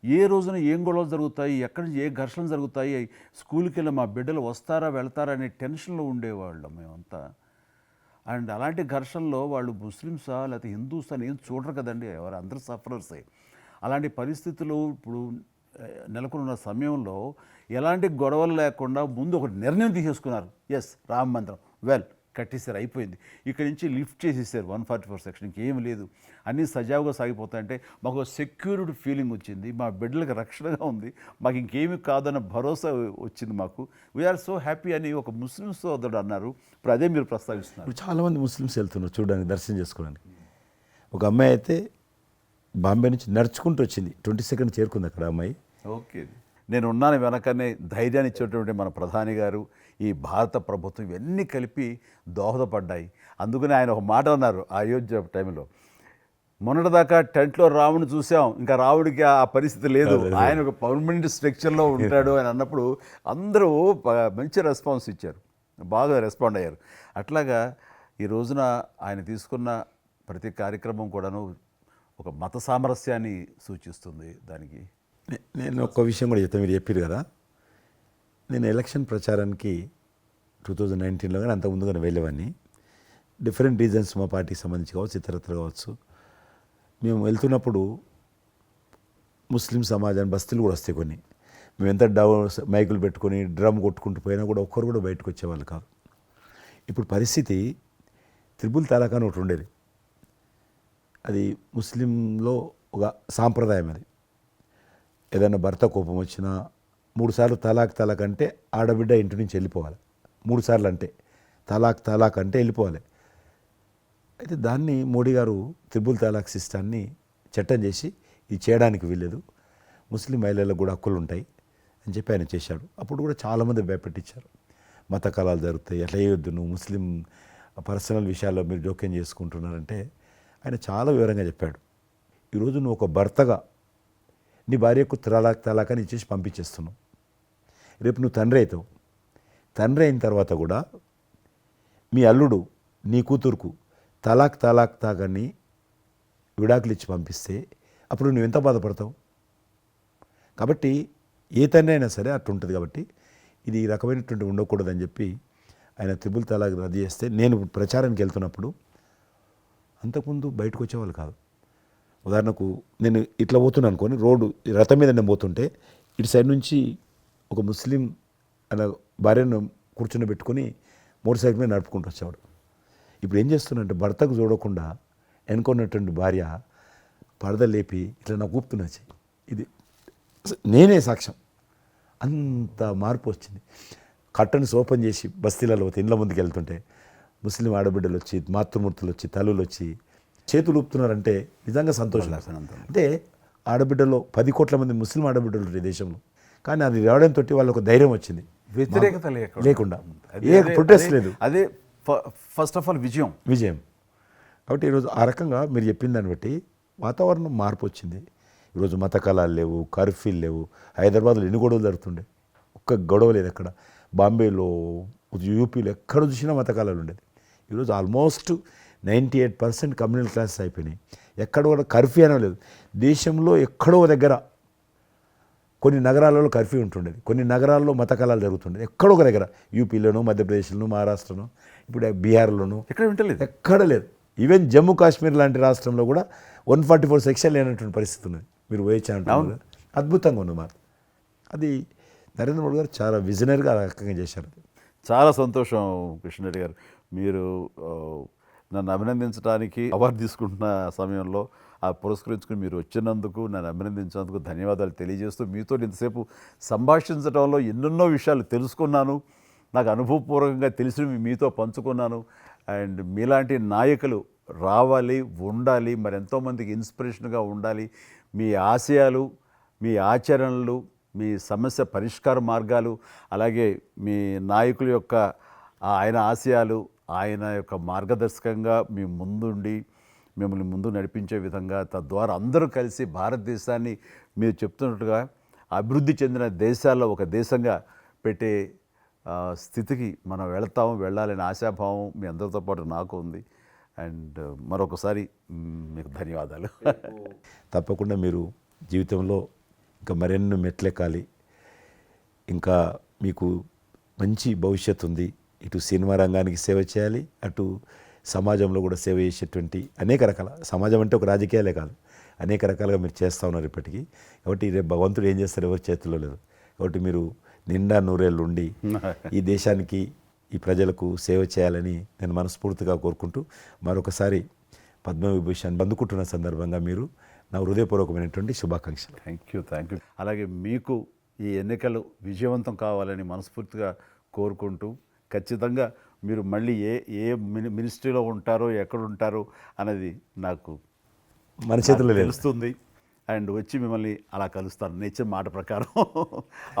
ఏ రోజున ఏం గొడవలు జరుగుతాయి, ఎక్కడి నుంచి ఏ ఘర్షణలు జరుగుతాయి, స్కూల్కి వెళ్ళి మా బిడ్డలు వస్తారా వెళ్తారా అనే టెన్షన్లో ఉండేవాళ్ళం మేమంతా. అండ్ అలాంటి ఘర్షణలో వాళ్ళు ముస్లిమ్సా లేకపోతే హిందూసా అని ఏం చూడరు కదండి, ఎవరు అందరూ సఫరర్సే. అలాంటి పరిస్థితులు ఇప్పుడు నెలకొన్న సమయంలో ఎలాంటి గొడవలు లేకుండా ముందు ఒక నిర్ణయం తీసేసుకున్నారు. ఎస్, రామ మందిరం కట్టేసారు, అయిపోయింది. ఇక్కడి నుంచి లిఫ్ట్ చేసేసారు 144 సెక్షన్, ఇంకేం లేదు, అన్నీ సజావుగా సాగిపోతాయంటే మాకు సెక్యూర్డ్ ఫీలింగ్ వచ్చింది, మా బిడ్డలకు రక్షణగా ఉంది, మాకు ఇంకేమి కాదన్న భరోసా వచ్చింది మాకు. వీఆర్ సో హ్యాపీ అని ఒక ముస్లిం సోదరుడు అన్నారు. ఇప్పుడు అదే మీరు ప్రస్తావిస్తున్నారు. ఇప్పుడు చాలామంది ముస్లిమ్స్ వెళ్తున్నారు చూడడానికి, దర్శనం చేసుకోవడానికి. ఒక అమ్మాయి అయితే బాంబే నుంచి నడుచుకుంటూ వచ్చింది, 22nd చేరుకుంది అక్కడ అమ్మాయి. ఓకే, నేను ఉన్నాను వెనకనే ధైర్యాన్ని ఇచ్చేటువంటి మన ప్రధాని గారు, ఈ భారత ప్రభుత్వం, ఇవన్నీ కలిపి దోహదపడ్డాయి. అందుకని ఆయన ఒక మాట అన్నారు అయోధ్య టైంలో, మొన్నటిదాకా టెంట్లో రాముడిని చూసాం, ఇంకా రాముడికి ఆ పరిస్థితి లేదు, ఆయన ఒక పర్మనెంట్ స్ట్రక్చర్లో ఉంటాడు అని అన్నప్పుడు అందరూ మంచి రెస్పాన్స్ ఇచ్చారు, బాగా రెస్పాండ్ అయ్యారు. అట్లాగా ఈ రోజున ఆయన తీసుకున్న ప్రతి కార్యక్రమం కూడాను ఒక మత సామరస్యాన్ని సూచిస్తుంది. దానికి నేను ఒక విషయం కూడా చెప్తాను, మీరు చెప్పారు కదా, నేను ఎలక్షన్ ప్రచారానికి 2019లో కానీ అంత ముందుగానే వెళ్ళేవాడిని. డిఫరెంట్ రీజన్స్ మా పార్టీకి సంబంధించి కావచ్చు, ఇతరత్ర కావచ్చు. మేము వెళ్తున్నప్పుడు ముస్లిం సమాజాన్ని బస్తీలు కూడా వస్తాయి కొన్ని. మేము ఎంత మైకులు పెట్టుకొని డ్రమ్ కొట్టుకుంటూ పోయినా కూడా ఒక్కరు కూడా బయటకు వచ్చేవాళ్ళు కాదు. ఇప్పుడు పరిస్థితి త్రిపుల్ తలాక్ అని ఒకటి ఉండేది, అది ముస్లింలో ఒక సాంప్రదాయం. అది ఏదైనా భర్త కోపం వచ్చినా 3 సార్లు తలాక్ అంటే ఆడబిడ్డ ఇంటి నుంచి వెళ్ళిపోవాలి. 3 సార్లు అంటే తలాక్ అంటే వెళ్ళిపోవాలి. అయితే దాన్ని మోడీ గారు త్రిపుల్ తలాక్ సిస్టాన్ని చట్టం చేసి ఇది చేయడానికి వీల్లేదు, ముస్లిం మహిళలకు కూడా హక్కులు ఉంటాయి అని చెప్పి ఆయన చేశాడు. అప్పుడు కూడా చాలామంది భయపెట్టించారు, మత కళాలు జరుగుతాయి, అట్లా వేయొద్దు, నువ్వు ముస్లిం పర్సనల్ విషయాల్లో మీరు జోక్యం చేసుకుంటున్నారంటే ఆయన చాలా వివరంగా చెప్పాడు. ఈరోజు నువ్వు ఒక భర్తగా నీ భార్యకు తలాక్ అని ఇచ్చేసి పంపించేస్తున్నావు. రేపు నువ్వు తండ్రి అవుతావు. తండ్రి అయిన తర్వాత కూడా మీ అల్లుడు నీ కూతురుకు తలాక్ తాగని విడాకులు ఇచ్చి పంపిస్తే అప్పుడు నువ్వు ఎంత బాధపడతావు? కాబట్టి ఏ తండ్రి అయినా సరే అట్లుంటుంది. కాబట్టి ఇది ఈ రకమైనటువంటి ఉండకూడదని చెప్పి ఆయన త్రిపుల్ తలాక్ రద్దు చేస్తే, నేను ప్రచారానికి వెళ్తున్నప్పుడు అంతకుముందు బయటకు వచ్చేవాళ్ళు కాదు. ఉదాహరణకు నేను ఇట్లా పోతున్నాను అనుకోని, రోడ్డు రథం మీద నేను పోతుంటే ఇటు సైడ్ నుంచి ఒక ముస్లిం అలా భార్యను కూర్చుని పెట్టుకొని మోటార్ సైకిల్ మీద నడుపుకుంటూ వచ్చేవాడు. ఇప్పుడు ఏం చేస్తున్నంటే భర్తకు చూడకుండా ఎన్నుకున్నటువంటి భార్య పరద లేపి ఇట్లా నాకు ఊపుతున్నచ్చి, ఇది నేనే సాక్ష్యం. అంత మార్పు వచ్చింది. కట్టన్స్ ఓపెన్ చేసి బస్తీలలో ఇండ్ల ముందుకు వెళ్తుంటే ముస్లిం ఆడబిడ్డలు వచ్చి, మాతృమూర్తులు వచ్చి, తల్లులు వచ్చి చేతులు ఊపుతున్నారంటే నిజంగా సంతోషం. అంటే ఆడబిడ్డలో 10 కోట్ల మంది ముస్లిం ఆడబిడ్డలు ఈ దేశంలో, కానీ అది రావడంతో వాళ్ళకు ఒక ధైర్యం వచ్చింది, వ్యతిరేకత లేకుండా, ఏ ప్రొటెస్ట్ లేదు. అదే ఫస్ట్ ఆఫ్ ఆల్ విజయం. కాబట్టి ఈరోజు ఆ రకంగా మీరు చెప్పిన దాన్ని బట్టి వాతావరణం మార్పు వచ్చింది. ఈరోజు మత కళాలు లేవు, కర్ఫ్యూలు లేవు. హైదరాబాద్లో ఎన్ని గొడవలు జరుగుతుండే, ఒక్క గొడవ లేదు ఎక్కడ. బాంబేలో, యూపీలో ఎక్కడ చూసినా మత కళాలు ఉండేది. ఈరోజు ఆల్మోస్ట్ 98% కమ్యూనల్ క్లాసెస్ అయిపోయినాయి. ఎక్కడ కూడా కర్ఫ్యూ అనే లేదు. దేశంలో ఎక్కడో దగ్గర కొన్ని నగరాలలో కర్ఫ్యూ ఉంటుండేది, కొన్ని నగరాల్లో మత కళాలు జరుగుతుండేది. ఎక్కడో ఒక దగ్గర యూపీలోను, మధ్యప్రదేశ్లోను, మహారాష్ట్రను, ఇప్పుడు బీహార్లోను ఎక్కడ లేదు. ఈవెన్ జమ్మూ కాశ్మీర్ లాంటి రాష్ట్రంలో కూడా 144 సెక్షన్ లేనటువంటి పరిస్థితి ఉన్నది. మీరు వేయచ్చా అంటే అద్భుతంగా ఉంది మాట. అది నరేంద్ర మోడీ గారు చాలా విజనరీగా ఆ రకంగా చేశారు. చాలా సంతోషం కృష్ణరెడ్డి గారు, మీరు నన్ను అభినందించడానికి అవార్డు తీసుకుంటున్న సమయంలో ఆ పురస్కరించుకుని మీరు వచ్చినందుకు, నన్ను అభినందించినందుకు ధన్యవాదాలు తెలియజేస్తూ, మీతో ఇంతసేపు సంభాషించడంలో ఎన్నెన్నో విషయాలు తెలుసుకున్నాను, నాకు అనుభవపూర్వకంగా తెలిసి మీతో పంచుకున్నాను. అండ్ మీలాంటి నాయకులు రావాలి, ఉండాలి, మరి ఎంతోమందికి ఇన్స్పిరేషన్గా ఉండాలి. మీ ఆశయాలు, మీ ఆచరణలు, మీ సమస్య పరిష్కార మార్గాలు, అలాగే మీ నాయకుల యొక్క ఆయన ఆశయాలు, ఆయన యొక్క మార్గదర్శకంగా మీ ముందుండి మిమ్మల్ని ముందు నడిపించే విధంగా, తద్వారా అందరూ కలిసి భారతదేశాన్ని మీరు చెప్తున్నట్టుగా అభివృద్ధి చెందిన దేశాల్లో ఒక దేశంగా పెట్టే స్థితికి మనం వెళ్ళాలనే ఆశాభావం మీ అందరితో పాటు నాకు ఉంది. అండ్ మరొకసారి మీకు ధన్యవాదాలు. తప్పకుండా మీరు జీవితంలో ఇంకా మరెన్నో మెట్లెక్కాలి, ఇంకా మీకు మంచి భవిష్యత్తు ఉంది. ఇటు సినిమా రంగానికి సేవ చేయాలి, అటు సమాజంలో కూడా సేవ చేసేటువంటి అనేక రకాల, సమాజం అంటే ఒక రాజకీయాలే కాదు, అనేక రకాలుగా మీరు చేస్తూ ఉన్నారు ఇప్పటికీ. కాబట్టి రేపు భగవంతుడు ఏం చేస్తారు ఎవరి చేతిలో లేదు. కాబట్టి మీరు నిండా నూరేళ్ళు ఉండి ఈ దేశానికి, ఈ ప్రజలకు సేవ చేయాలని నేను మనస్ఫూర్తిగా కోరుకుంటూ, మరొకసారి పద్మవిభూషణ్ అందుకుంటున్న సందర్భంగా మీరు నా హృదయపూర్వకమైనటువంటి శుభాకాంక్షలు. Thank you. అలాగే మీకు ఈ ఎన్నికలు విజయవంతం కావాలని మనస్ఫూర్తిగా కోరుకుంటూ, ఖచ్చితంగా మీరు మళ్ళీ ఏ మినిస్ట్రీలో ఉంటారో, ఎక్కడ ఉంటారో అనేది నాకు మన చేతుల్లో లేదు. తెలుస్తుంది. అండ్ వచ్చి మిమ్మల్ని అలా కలుస్తాను నేచర్ మాట ప్రకారం.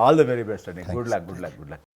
ఆల్ ద వెరీ బెస్ట్ అండి. Good luck.